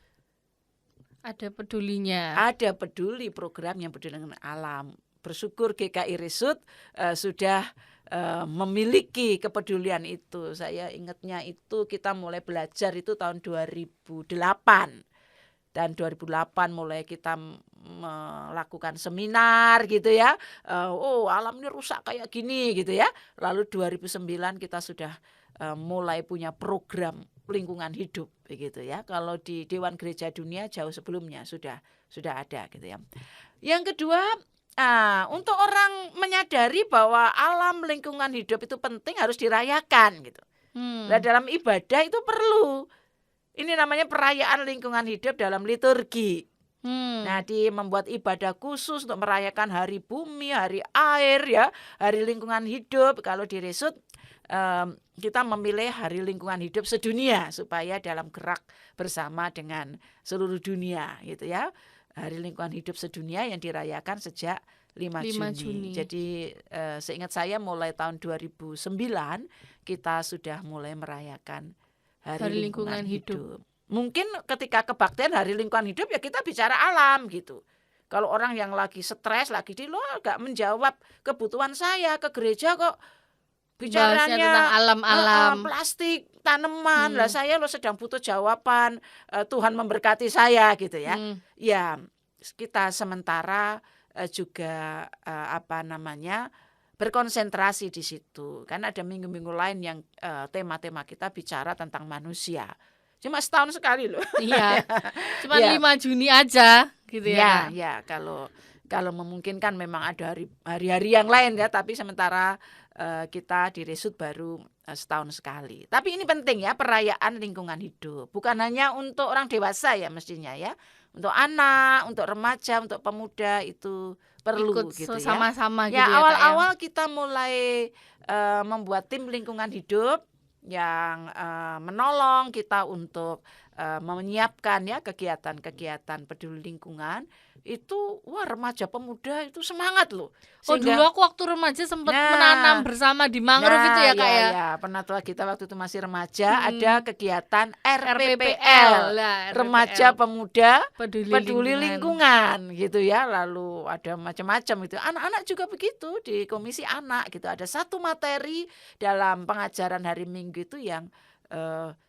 A: ada pedulinya.
B: Ada peduli, program yang peduli dengan alam. Bersyukur GKI Resut sudah memiliki kepedulian itu. Saya ingatnya itu kita mulai belajar itu tahun 2008. Dan 2008 mulai kita melakukan seminar gitu ya. Alam ini rusak kayak gini gitu ya. Lalu 2009 kita sudah mulai punya program lingkungan hidup begitu ya. Kalau di Dewan Gereja Dunia jauh sebelumnya sudah ada gitu ya. Yang kedua, untuk orang menyadari bahwa alam lingkungan hidup itu penting, harus dirayakan gitu. Nah, dalam ibadah itu perlu. Ini namanya perayaan lingkungan hidup dalam liturgi. Nah, membuat ibadah khusus untuk merayakan hari bumi, hari air ya, hari lingkungan hidup. Kalau di Resut kita memilih hari lingkungan hidup sedunia supaya dalam gerak bersama dengan seluruh dunia gitu ya. Hari lingkungan hidup sedunia yang dirayakan sejak 5 Juni. Jadi seingat saya mulai tahun 2009 kita sudah mulai merayakan hari lingkungan hidup. Mungkin ketika kebaktian hari lingkungan hidup ya kita bicara alam gitu. Kalau orang yang lagi stres, lagi di luar gak menjawab kebutuhan saya ke gereja kok bicaranya
A: tentang alam-alam,
B: plastik, tanaman. Lah saya sedang butuh jawaban, Tuhan memberkati saya gitu ya. Ya, kita sementara juga berkonsentrasi di situ. Kan ada minggu-minggu lain yang tema-tema kita bicara tentang manusia. Cuma setahun sekali loh.
A: Iya. Cuma 5 Juni aja gitu ya.
B: Ya, kalau memungkinkan memang ada hari-hari yang lain ya, tapi sementara kita di Resut baru setahun sekali. Tapi ini penting ya, perayaan lingkungan hidup. Bukan hanya untuk orang dewasa ya mestinya ya. Untuk anak, untuk remaja, untuk pemuda itu perlu
A: Ikut
B: gitu ya.
A: sama-sama
B: Ya
A: gitu ya Kak ya.
B: awal-awal kita mulai membuat tim lingkungan hidup yang menolong kita untuk menyiapkan ya kegiatan-kegiatan peduli lingkungan itu, wah remaja pemuda itu semangat loh.
A: Oh dulu aku waktu remaja sempat menanam bersama di mangrove itu ya Kak ya.
B: Ya, penatua kita waktu itu masih remaja ada kegiatan RPPL, Remaja Pemuda Peduli Lingkungan gitu ya. Lalu ada macam-macam itu. Anak-anak juga begitu di komisi anak gitu. Ada satu materi dalam pengajaran hari Minggu itu yang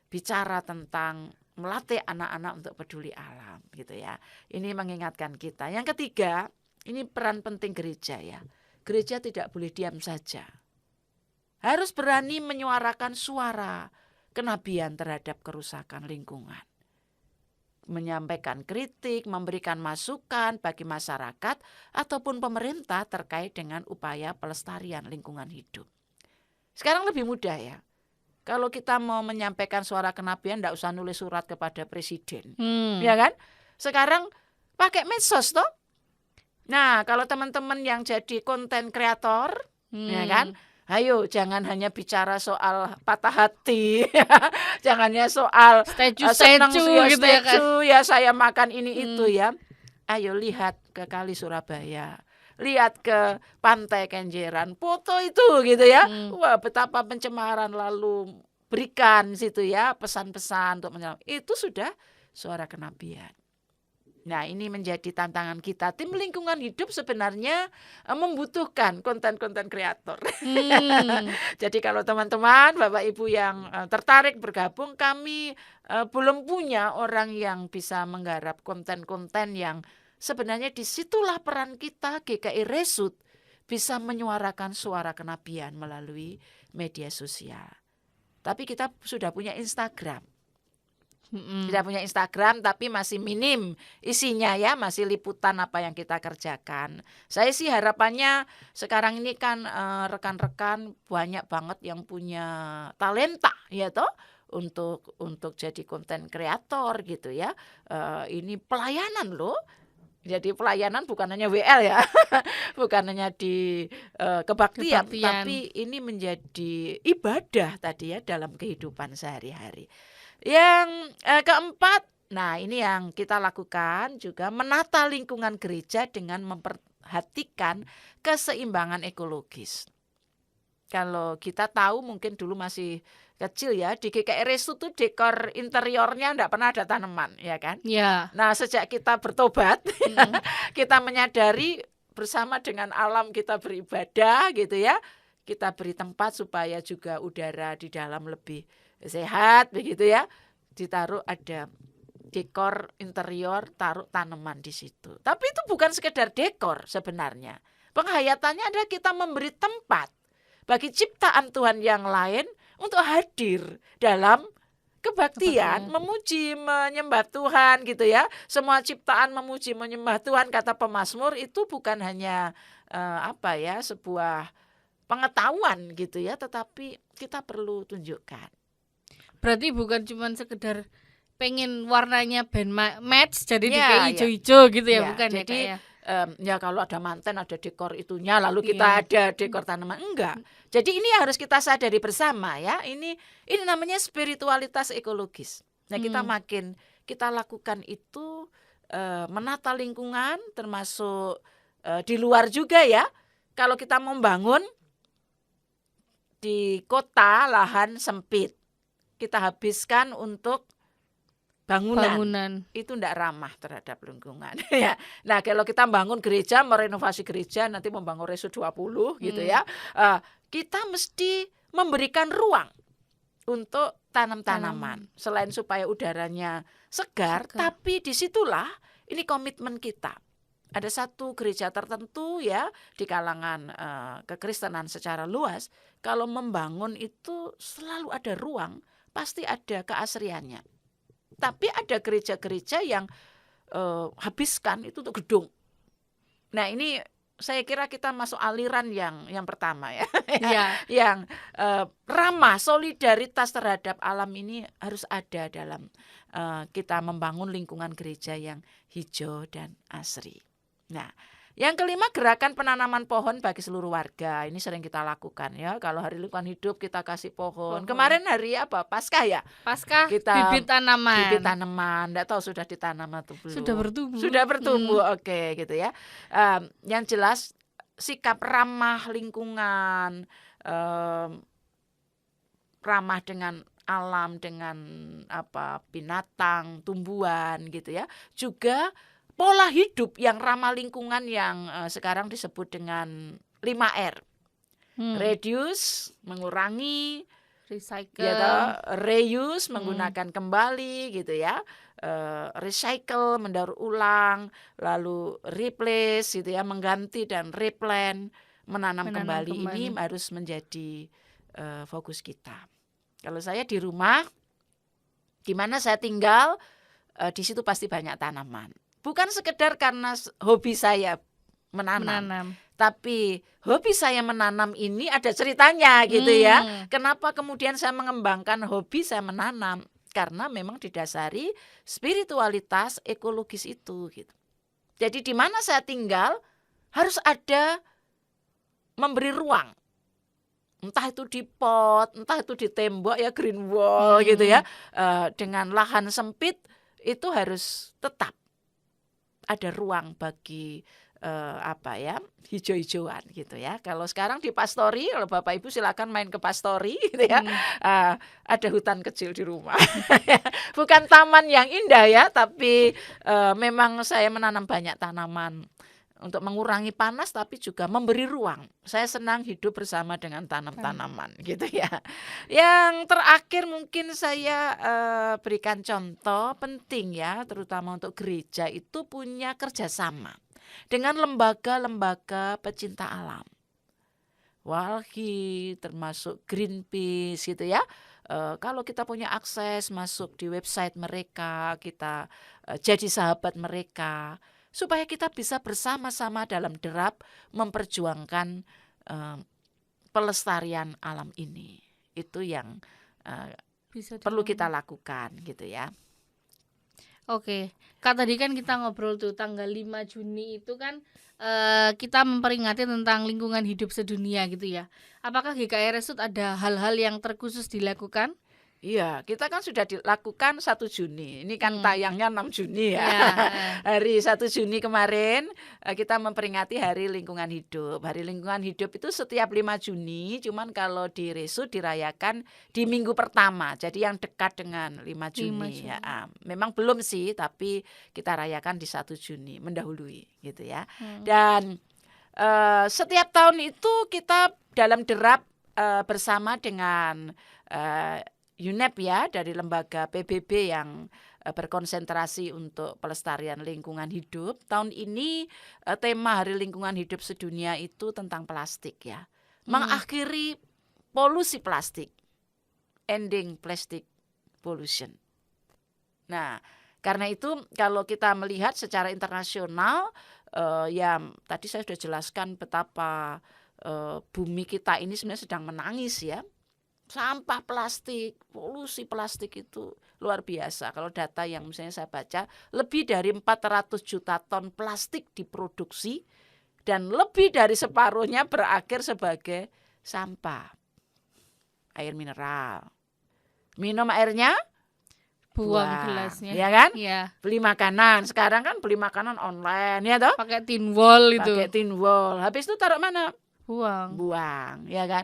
B: bicara tentang melatih anak-anak untuk peduli alam gitu ya. Ini mengingatkan kita. Yang ketiga, ini peran penting gereja ya. Gereja tidak boleh diam saja. Harus berani menyuarakan suara kenabian terhadap kerusakan lingkungan. Menyampaikan kritik, memberikan masukan bagi masyarakat ataupun pemerintah terkait dengan upaya pelestarian lingkungan hidup. Sekarang lebih mudah ya. Kalau kita mau menyampaikan suara kenabian, enggak usah nulis surat kepada presiden, ya kan? Sekarang pakai medsos toh. Nah, kalau teman-teman yang jadi konten kreator, ya kan? Ayo, jangan hanya bicara soal patah hati, jangan hanya soal senang gitu ya kan? Ya saya makan ini itu ya. Ayo lihat ke Kali Surabaya. Lihat ke Pantai Kenjeran, foto itu gitu ya. Wah, betapa pencemaran, lalu berikan situ ya pesan-pesan untuk menyelamatkan. Itu sudah suara kenabian. Nah, ini menjadi tantangan kita. Tim lingkungan hidup sebenarnya membutuhkan konten-konten kreator. Jadi kalau teman-teman, Bapak Ibu yang tertarik bergabung, kami belum punya orang yang bisa menggarap konten-konten yang sebenarnya disitulah peran kita GKI Resut bisa menyuarakan suara kenabian melalui media sosial. Tapi kita sudah punya Instagram. Kita punya Instagram tapi masih minim isinya ya, masih liputan apa yang kita kerjakan. Saya sih harapannya sekarang ini kan rekan-rekan banyak banget yang punya talenta ya toh untuk jadi konten kreator gitu ya. Ini pelayanan loh. Jadi pelayanan bukan hanya WL ya, bukan hanya di kebaktian, tapi ini menjadi ibadah tadi ya dalam kehidupan sehari-hari. Yang keempat, nah ini yang kita lakukan juga menata lingkungan gereja dengan memperhatikan keseimbangan ekologis. Kalau kita tahu mungkin dulu masih kecil ya, di GKI Resut tuh dekor interiornya enggak pernah ada tanaman ya kan.
A: Ya.
B: Nah sejak kita bertobat, kita menyadari bersama dengan alam kita beribadah gitu ya. Kita beri tempat supaya juga udara di dalam lebih sehat begitu ya. Ditaruh ada dekor interior, taruh tanaman di situ. Tapi itu bukan sekedar dekor sebenarnya. Penghayatannya adalah kita memberi tempat bagi ciptaan Tuhan yang lain untuk hadir dalam kebaktian, memuji, menyembah Tuhan gitu ya. Semua ciptaan memuji, menyembah Tuhan, kata pemazmur itu bukan hanya sebuah pengetahuan gitu ya, tetapi kita perlu tunjukkan.
A: Berarti bukan cuma sekedar pengen warnanya band match jadi kayak hijau-hijau gitu ya, bukan
B: jadi,
A: ya?
B: Ya kalau ada manten ada dekor itunya lalu kita ada dekor tanaman, enggak. Jadi ini harus kita sadari bersama ya. Ini namanya spiritualitas ekologis. Nah, kita lakukan itu menata lingkungan termasuk di luar juga ya. Kalau kita membangun di kota lahan sempit, kita habiskan untuk bangunan. Itu tidak ramah terhadap lingkungan ya. Nah, kalau kita bangun gereja, merenovasi gereja, nanti membangun Resut 20 gitu ya. Kita mesti memberikan ruang untuk tanam-tanaman. Selain supaya udaranya segar, tapi disitulah ini komitmen kita. Ada satu gereja tertentu ya di kalangan kekristenan secara luas, kalau membangun itu selalu ada ruang, pasti ada keasriannya. Tapi ada gereja-gereja yang habiskan itu untuk gedung. Nah, ini saya kira kita masuk aliran yang pertama ya,
A: Iya.
B: yang ramah, solidaritas terhadap alam ini harus ada dalam kita membangun lingkungan gereja yang hijau dan asri. Nah, yang kelima, gerakan penanaman pohon bagi seluruh warga. Ini sering kita lakukan ya. Kalau hari lingkungan hidup kita kasih pohon. Kemarin hari apa? Paskah ya?
A: Paskah
B: Kita
A: bibit tanaman.
B: Bibit tanaman. Enggak tahu sudah ditanam atau belum.
A: Sudah bertumbuh.
B: Sudah bertumbuh. Oke, gitu ya. Yang jelas sikap ramah lingkungan, ramah dengan alam, dengan binatang, tumbuhan gitu ya. Juga pola hidup yang ramah lingkungan yang sekarang disebut dengan 5R. Reduce, mengurangi,
A: recycle,
B: ya, reuse, menggunakan kembali gitu ya. Recycle, mendaur ulang, lalu replace gitu ya, mengganti dan replant, menanam kembali. Ini harus menjadi fokus kita. Kalau saya di rumah, di mana saya tinggal, di situ pasti banyak tanaman. Bukan sekedar karena hobi saya menanam. Tapi hobi saya menanam ini ada ceritanya gitu ya. Kenapa kemudian saya mengembangkan hobi saya menanam? Karena memang didasari spiritualitas ekologis itu gitu. Jadi di mana saya tinggal harus ada memberi ruang. Entah itu di pot, entah itu di tembok ya, green wall gitu ya. Dengan lahan sempit itu harus tetap ada ruang bagi hijau-hijauan gitu ya. Kalau sekarang di pastori, kalau Bapak Ibu silakan main ke pastori gitu ya. Ada hutan kecil di rumah. Bukan taman yang indah ya, tapi memang saya menanam banyak tanaman untuk mengurangi panas tapi juga memberi ruang. Saya senang hidup bersama dengan tanam-tanaman gitu ya. Yang terakhir mungkin saya berikan contoh penting ya, terutama untuk gereja itu punya kerjasama dengan lembaga-lembaga pecinta alam. Walhi, termasuk Greenpeace gitu ya. Kalau kita punya akses masuk di website mereka, kita jadi sahabat mereka, supaya kita bisa bersama-sama dalam derap memperjuangkan pelestarian alam ini. Itu yang perlu kita lakukan gitu ya.
A: Oke, Kak, tadi kan kita ngobrol tuh tanggal 5 Juni itu kan kita memperingati tentang lingkungan hidup sedunia gitu ya. Apakah GKI Resut ada hal-hal yang terkhusus dilakukan?
B: Iya, kita kan sudah dilakukan 1 Juni. Ini kan tayangnya 6 Juni ya. Hari 1 Juni kemarin kita memperingati Hari Lingkungan Hidup. Hari Lingkungan Hidup itu setiap 5 Juni, cuman kalau di Resut dirayakan di minggu pertama. Jadi yang dekat dengan 5 Juni. Ya. Memang belum sih, tapi kita rayakan di 1 Juni, mendahului gitu ya. Dan setiap tahun itu kita dalam derap bersama dengan UNEP ya, dari lembaga PBB yang berkonsentrasi untuk pelestarian lingkungan hidup. Tahun ini tema Hari Lingkungan Hidup Sedunia itu tentang plastik ya. Mengakhiri polusi plastik. Ending plastic pollution. Nah, karena itu kalau kita melihat secara internasional, ya tadi saya sudah jelaskan betapa bumi kita ini sebenarnya sedang menangis ya. Sampah plastik, polusi plastik itu luar biasa. Kalau data yang misalnya saya baca, lebih dari 400 juta ton plastik diproduksi dan lebih dari separuhnya berakhir sebagai sampah. Air mineral. Minum airnya,
A: buang gelasnya.
B: Ya kan?
A: Iya.
B: Beli makanan, sekarang kan beli makanan online ya toh?
A: Pakai tin wall itu.
B: Pakai tin wall. Habis itu taruh mana?
A: Buang,
B: ya kan?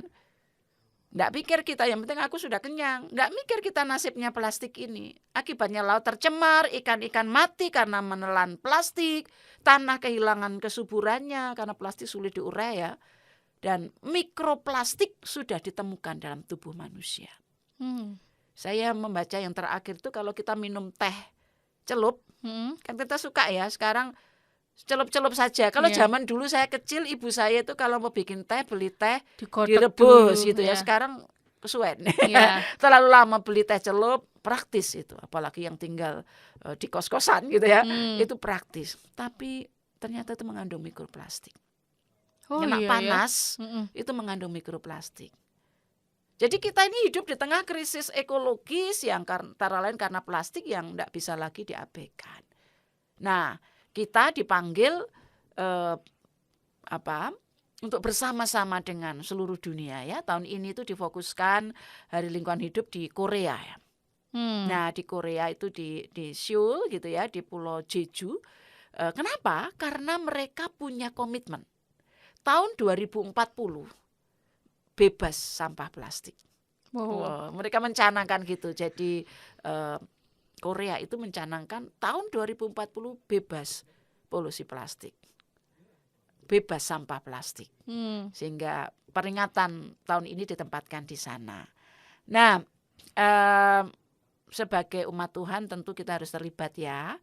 B: Nggak pikir kita, yang penting aku sudah kenyang. Nggak mikir kita nasibnya plastik ini. Akibatnya laut tercemar, ikan-ikan mati karena menelan plastik, tanah kehilangan kesuburannya karena plastik sulit diurai ya. Dan mikroplastik sudah ditemukan dalam tubuh manusia. Saya membaca yang terakhir itu kalau kita minum teh celup, kan kita suka ya sekarang celup-celup saja. Kalau zaman dulu saya kecil, ibu saya itu kalau mau bikin teh, beli teh direbus gitu ya. Sekarang kesuwen. Terlalu lama beli teh celup, praktis itu. Apalagi yang tinggal di kos-kosan gitu ya. Itu praktis. Tapi ternyata itu mengandung mikroplastik.
A: Oh
B: kena
A: iya ya.
B: panas,
A: Mm-mm.
B: itu mengandung mikroplastik. Jadi kita ini hidup di tengah krisis ekologis yang antara lain karena plastik yang tidak bisa lagi diabaikan. Nah, kita dipanggil untuk bersama-sama dengan seluruh dunia ya. Tahun ini itu difokuskan Hari Lingkungan Hidup di Korea ya. Nah, di Korea itu di Seoul gitu ya, di Pulau Jeju. Kenapa? Karena mereka punya komitmen. Tahun 2040 bebas sampah plastik.
A: Wow.
B: Mereka mencanangkan gitu. Jadi Korea itu mencanangkan tahun 2040 bebas polusi plastik. Bebas sampah plastik. Sehingga peringatan tahun ini ditempatkan di sana. Nah, sebagai umat Tuhan tentu kita harus terlibat ya.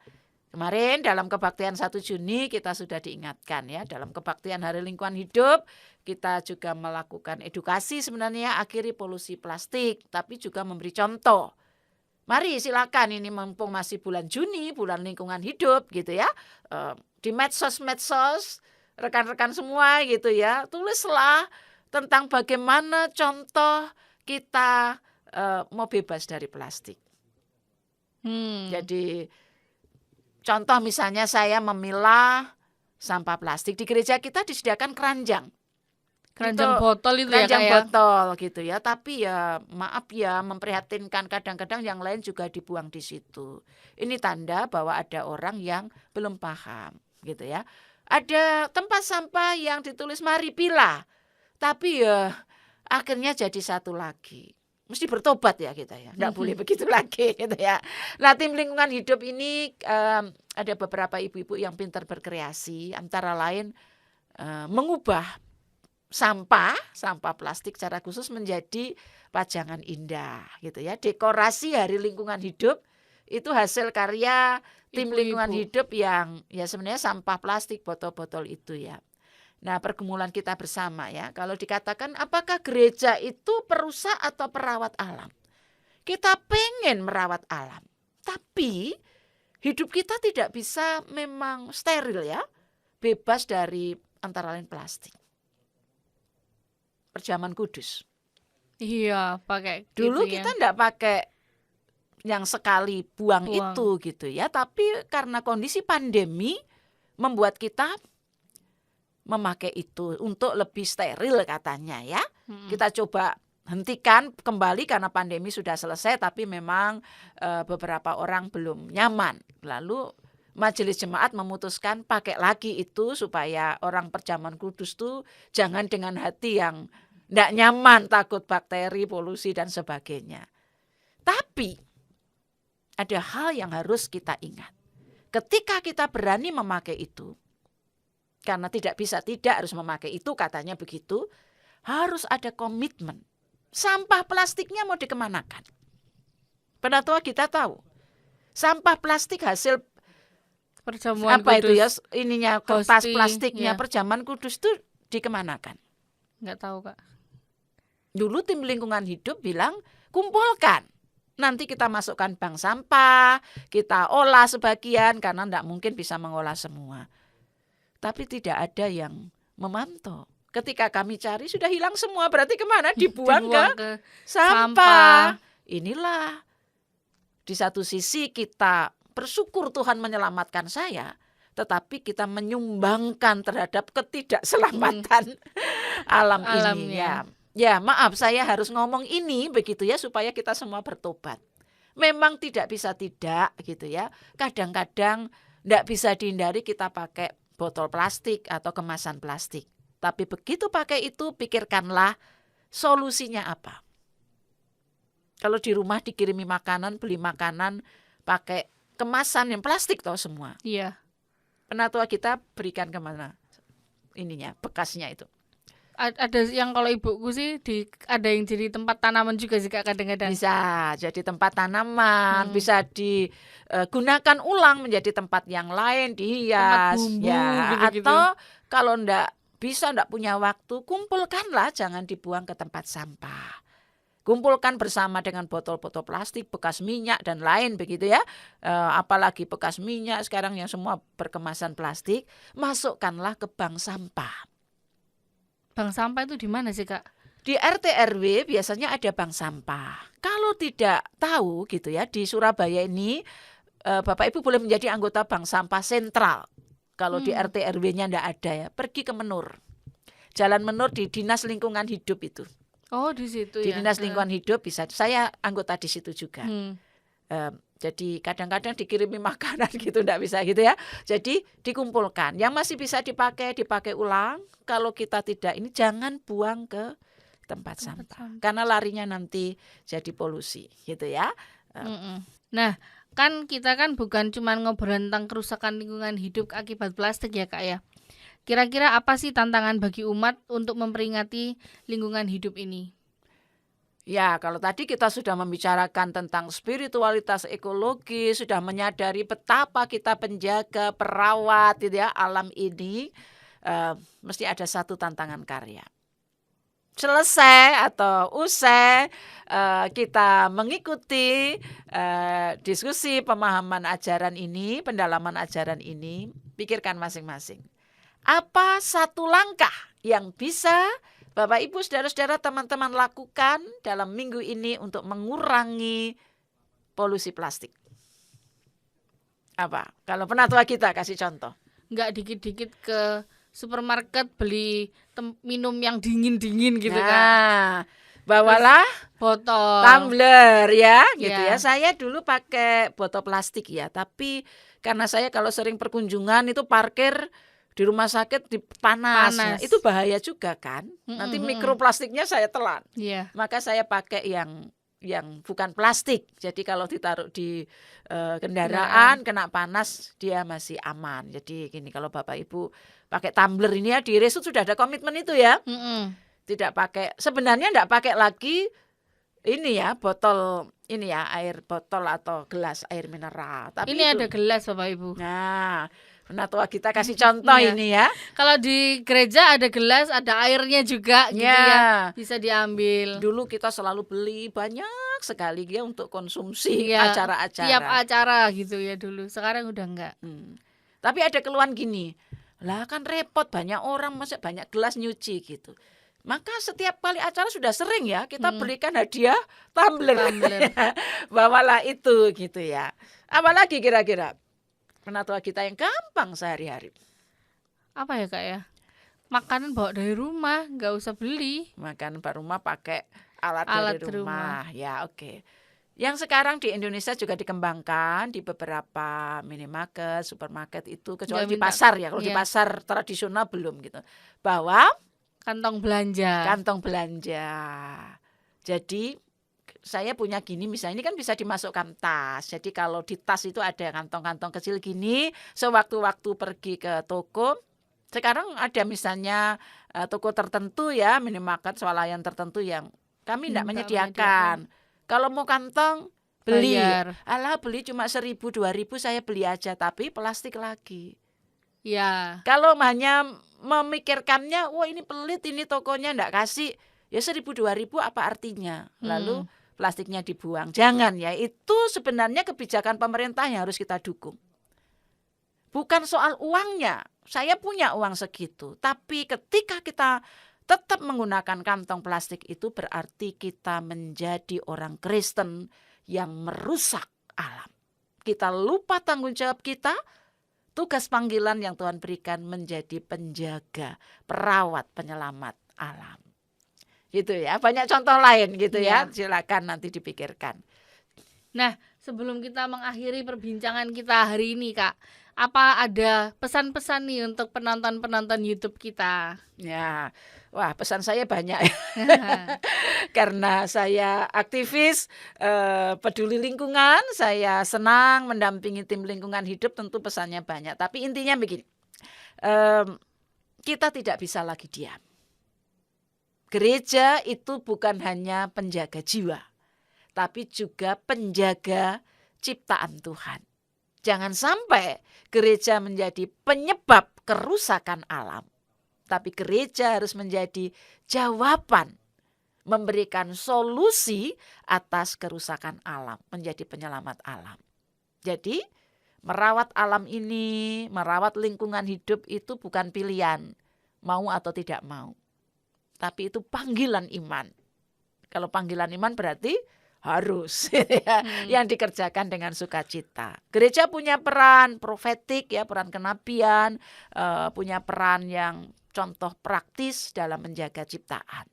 B: Kemarin dalam kebaktian 1 Juni kita sudah diingatkan ya, dalam kebaktian Hari Lingkungan Hidup kita juga melakukan edukasi sebenarnya akhiri polusi plastik, tapi juga memberi contoh. Mari silakan, ini mumpung masih bulan Juni, bulan lingkungan hidup gitu ya, di medsos rekan-rekan semua gitu ya, tulislah tentang bagaimana contoh kita mau bebas dari plastik. Jadi contoh misalnya saya memilah sampah plastik, di gereja kita disediakan keranjang
A: Botol itu
B: keranjang
A: ya Kak ya.
B: botol gitu ya, tapi ya maaf ya, memprihatinkan kadang-kadang yang lain juga dibuang di situ. Ini tanda bahwa ada orang yang belum paham gitu ya. Ada tempat sampah yang ditulis mari pilah, tapi ya akhirnya jadi satu lagi. Mesti bertobat ya kita ya, nggak boleh begitu lagi gitu ya. Nah, tim lingkungan hidup ini ada beberapa ibu-ibu yang pintar berkreasi, antara lain mengubah sampah plastik secara khusus menjadi pajangan indah gitu ya. Dekorasi Hari Lingkungan Hidup itu hasil karya tim
A: Ibu-ibu.
B: lingkungan hidup yang ya sebenarnya sampah plastik botol-botol itu ya. Nah, pergumulan kita bersama ya. Kalau dikatakan apakah gereja itu perusak atau perawat alam? Kita pengen merawat alam, tapi hidup kita tidak bisa memang steril ya, bebas dari antara lain plastik. Perjamuan kudus.
A: Iya, pakai
B: Dulu
A: gitu
B: kita
A: ya.
B: enggak pakai yang sekali buang itu gitu ya, tapi karena kondisi pandemi membuat kita memakai itu untuk lebih steril katanya ya. Kita coba hentikan kembali karena pandemi sudah selesai, tapi memang beberapa orang belum nyaman. Lalu Majelis Jemaat memutuskan pakai lagi itu supaya orang perjamuan kudus tuh jangan dengan hati yang enggak nyaman, takut bakteri, polusi dan sebagainya. Tapi ada hal yang harus kita ingat. Ketika kita berani memakai itu, karena tidak bisa tidak harus memakai itu katanya begitu, harus ada komitmen. Sampah plastiknya mau dikemanakan? Penatua kita tahu, sampah plastik hasil
A: Perjamuan
B: apa
A: kudus.
B: itu ya, ininya kertas
A: Hosting,
B: plastiknya
A: ya.
B: perjamuan kudus itu dikemanakan?
A: Nggak tahu Kak.
B: Dulu tim lingkungan hidup bilang kumpulkan. Nanti kita masukkan bank sampah, kita olah sebagian karena tidak mungkin bisa mengolah semua. Tapi tidak ada yang memantau. Ketika kami cari sudah hilang semua, berarti kemana? Dibuang ke sampah. Inilah di satu sisi kita bersyukur Tuhan menyelamatkan saya, tetapi kita menyumbangkan terhadap ketidakselamatan alam ini ya. Ya maaf, saya harus ngomong ini begitu ya supaya kita semua bertobat. Memang tidak bisa tidak gitu ya. Kadang-kadang tidak bisa dihindari kita pakai botol plastik atau kemasan plastik. Tapi begitu pakai itu, pikirkanlah solusinya apa. Kalau di rumah dikirimi makanan, beli makanan pakai kemasan yang plastik toh semua.
A: Iya.
B: Penatua kita berikan kemana ininya, bekasnya itu.
A: Ada yang kalau ibuku sih ada yang jadi tempat tanaman juga sih Kak kadang-kadang.
B: Bisa jadi tempat tanaman, bisa digunakan ulang menjadi tempat yang lain, dihias,
A: tempat bumbu,
B: ya.
A: gitu-gitu.
B: Atau kalau enggak punya waktu, kumpulkanlah, jangan dibuang ke tempat sampah. Kumpulkan bersama dengan botol-botol plastik, bekas minyak dan lain begitu ya. Apalagi bekas minyak sekarang yang semua berkemasan plastik, masukkanlah ke bank sampah.
A: Bank sampah itu di mana sih, Kak?
B: Di RT RW biasanya ada bank sampah. Kalau tidak tahu gitu ya, di Surabaya ini Bapak Ibu boleh menjadi anggota bank sampah sentral. Kalau di
A: Hmm.
B: RT RW-nya enggak ada ya, pergi ke Menur. Jalan Menur di Dinas Lingkungan Hidup itu.
A: Oh, di situ
B: Di
A: ya.
B: Dinas Lingkungan Hidup bisa. Saya anggota di situ juga.
A: Hmm.
B: Jadi kadang-kadang dikirimi makanan gitu enggak bisa gitu ya. Jadi dikumpulkan. Yang masih bisa dipakai ulang. Kalau kita tidak ini jangan buang ke tempat sampah. Karena larinya nanti jadi polusi gitu ya.
A: Nah, kan kita kan bukan cuma ngobrol tentang kerusakan lingkungan hidup akibat plastik ya, Kak ya. Kira-kira apa sih tantangan bagi umat untuk memperingati lingkungan hidup ini?
B: Ya, kalau tadi kita sudah membicarakan tentang spiritualitas ekologi, sudah menyadari betapa kita penjaga, perawat gitu ya, alam ini, mesti ada satu tantangan karya. Selesai atau usai kita mengikuti diskusi pemahaman ajaran ini, pendalaman ajaran ini, pikirkan masing-masing. Apa satu langkah yang bisa Bapak Ibu saudara-saudara teman-teman lakukan dalam minggu ini untuk mengurangi polusi plastik? Apa? Kalau penatua kita kasih contoh.
A: Nggak dikit-dikit ke supermarket beli minum yang dingin-dingin gitu, Kak.
B: Nah, bawalah
A: Botol.
B: tumbler ya, gitu
A: Ya.
B: ya. Saya dulu pakai botol plastik ya, tapi karena saya kalau sering perkunjungan itu parkir di rumah sakit di panas. Nah, itu bahaya juga kan. Nanti mikroplastiknya saya telan.
A: Iya.
B: Maka saya pakai yang bukan plastik. Jadi kalau ditaruh di kendaraan kena panas dia masih aman. Jadi gini, kalau Bapak Ibu pakai tumbler ini ya, di Resut sudah ada komitmen itu ya. Tidak pakai, sebenarnya enggak pakai lagi ini ya, botol ini ya, air botol atau gelas air mineral. Tapi
A: ini ada gelas Bapak Ibu.
B: Nah, penatua kita kasih contoh ini ya.
A: Kalau di gereja ada gelas, ada airnya juga gitu ya. Bisa diambil.
B: Dulu kita selalu beli banyak sekali ya untuk konsumsi acara-acara.
A: Tiap acara gitu ya dulu. Sekarang udah enggak.
B: Tapi ada keluhan gini. Lah kan repot, banyak orang masa banyak gelas nyuci gitu. Maka setiap kali acara sudah sering ya kita berikan hadiah tumbler. Bawalah itu gitu ya. Apalagi kira-kira penatua kita yang gampang sehari-hari.
A: Apa ya, Kak ya? Makanan bawa dari rumah, nggak usah beli.
B: Makanan bawa rumah pakai alat dari rumah. Ya, oke. Yang sekarang di Indonesia juga dikembangkan di beberapa minimarket, supermarket itu, kecuali di pasar ya. Kalau di pasar tradisional belum gitu. Bahwa
A: kantong belanja.
B: Jadi saya punya gini, misalnya ini kan bisa dimasukkan tas. Jadi kalau di tas itu ada kantong-kantong kecil gini, sewaktu-waktu pergi ke toko. Sekarang ada misalnya toko tertentu ya, minimarket swalayan tertentu yang kami tidak menyediakan. Kalau mau kantong beli. Alah, beli cuma 1.000 2.000 saya beli aja, tapi plastik lagi.
A: Ya.
B: Kalau hanya memikirkannya, wah ini pelit, ini tokonya enggak kasih, ya 1.000 2.000 apa artinya? Lalu plastiknya dibuang. Jangan ya, itu sebenarnya kebijakan pemerintah yang harus kita dukung. Bukan soal uangnya, saya punya uang segitu, tapi ketika kita tetap menggunakan kantong plastik itu berarti kita menjadi orang Kristen yang merusak alam. Kita lupa tanggung jawab kita. Tugas panggilan yang Tuhan berikan menjadi penjaga, perawat, penyelamat alam. Gitu ya, banyak contoh lain gitu ya. Silakan nanti dipikirkan.
A: Nah, sebelum kita mengakhiri perbincangan kita hari ini, Kak, apa ada pesan-pesan nih untuk penonton-penonton YouTube kita?
B: Ya, wah pesan saya banyak. Karena saya aktivis peduli lingkungan, saya senang mendampingi tim lingkungan hidup, tentu pesannya banyak. Tapi intinya begini, kita tidak bisa lagi diam. Gereja itu bukan hanya penjaga jiwa, tapi juga penjaga ciptaan Tuhan. Jangan sampai gereja menjadi penyebab kerusakan alam, tapi gereja harus menjadi jawaban, memberikan solusi atas kerusakan alam, menjadi penyelamat alam. Jadi merawat alam ini, merawat lingkungan hidup itu bukan pilihan, mau atau tidak mau. tapi itu panggilan iman. Kalau panggilan iman berarti harus ya, yang dikerjakan dengan sukacita. Gereja punya peran profetik ya, peran kenabian, punya peran yang contoh praktis dalam menjaga ciptaan.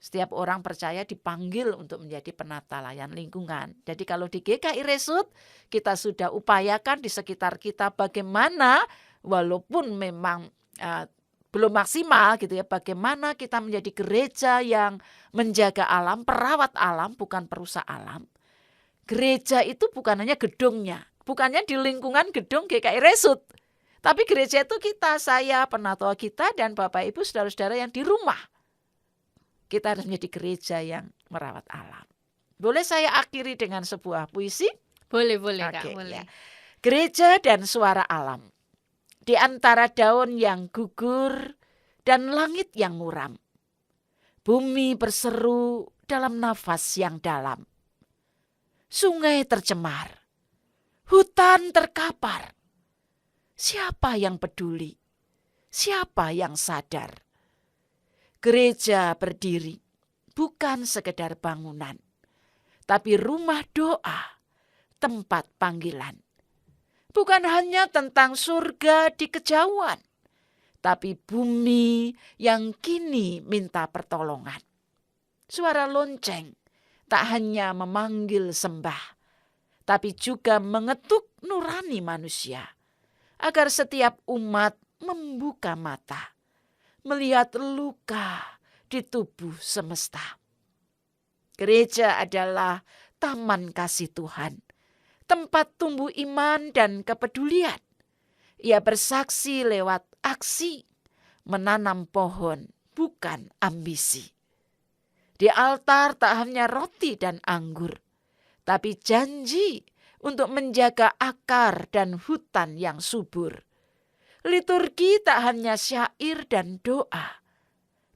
B: Setiap orang percaya dipanggil untuk menjadi penata layan lingkungan. Jadi kalau di GKI Resut kita sudah upayakan di sekitar kita bagaimana walaupun memang belum maksimal gitu ya, bagaimana kita menjadi gereja yang menjaga alam, perawat alam, bukan perusak alam. Gereja itu bukan hanya gedungnya, bukannya di lingkungan gedung GKI Resut, tapi gereja itu kita, saya, penatua kita, dan Bapak Ibu saudara-saudara yang di rumah. Kita harus menjadi gereja yang merawat alam. Boleh saya akhiri dengan sebuah puisi?
A: Boleh Kak,
B: Oke,
A: boleh.
B: ya. Gereja dan suara alam. Di antara daun yang gugur dan langit yang muram. Bumi berseru dalam nafas yang dalam. Sungai tercemar. Hutan terkapar. Siapa yang peduli? Siapa yang sadar? Gereja berdiri bukan sekedar bangunan, tapi rumah doa, tempat panggilan. Bukan hanya tentang surga di kejauhan, tapi bumi yang kini minta pertolongan. Suara lonceng tak hanya memanggil sembah, tapi juga mengetuk nurani manusia, agar setiap umat membuka mata, melihat luka di tubuh semesta. Gereja adalah taman kasih Tuhan, tempat tumbuh iman dan kepedulian. Ia bersaksi lewat aksi, menanam pohon bukan ambisi. Di altar tak hanya roti dan anggur, tapi janji untuk menjaga akar dan hutan yang subur. Liturgi tak hanya syair dan doa,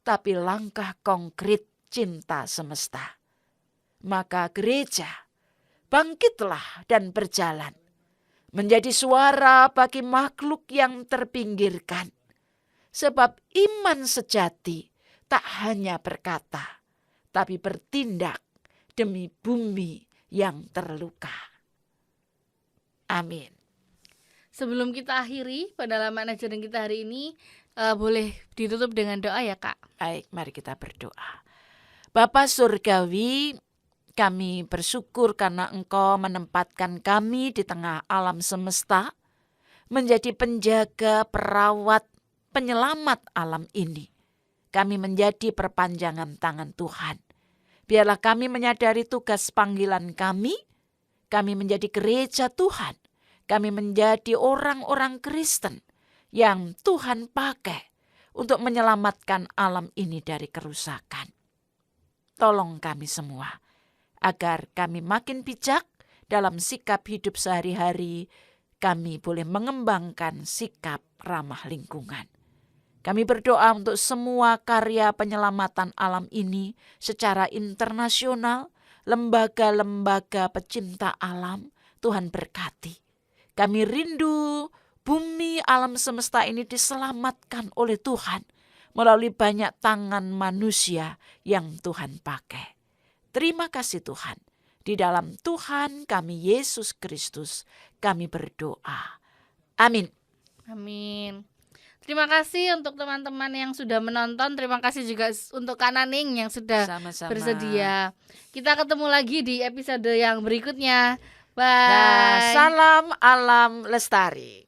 B: tapi langkah konkret cinta semesta. Maka gereja bangkitlah dan berjalan, menjadi suara bagi makhluk yang terpinggirkan. Sebab iman sejati tak hanya berkata, tapi bertindak demi bumi yang terluka. Amin.
A: Sebelum kita akhiri pendalaman ajaran kita hari ini, boleh ditutup dengan doa ya Kak.
B: Baik, mari kita berdoa. Bapa Surgawi, kami bersyukur karena Engkau menempatkan kami di tengah alam semesta, menjadi penjaga, perawat, penyelamat alam ini. Kami menjadi perpanjangan tangan Tuhan. Biarlah kami menyadari tugas panggilan kami menjadi gereja Tuhan. Kami menjadi orang-orang Kristen yang Tuhan pakai untuk menyelamatkan alam ini dari kerusakan. Tolong kami semua, agar kami makin bijak dalam sikap hidup sehari-hari, kami boleh mengembangkan sikap ramah lingkungan. Kami berdoa untuk semua karya penyelamatan alam ini secara internasional, lembaga-lembaga pecinta alam, Tuhan berkati. Kami rindu bumi alam semesta ini diselamatkan oleh Tuhan melalui banyak tangan manusia yang Tuhan pakai. Terima kasih Tuhan. Di dalam Tuhan kami Yesus Kristus kami berdoa. Amin.
A: Amin. Terima kasih untuk teman-teman yang sudah menonton. Terima kasih juga untuk Kak Naning yang sudah
B: Sama-sama.
A: bersedia. Kita ketemu lagi di episode yang berikutnya. Bye.
B: Nah, salam alam lestari.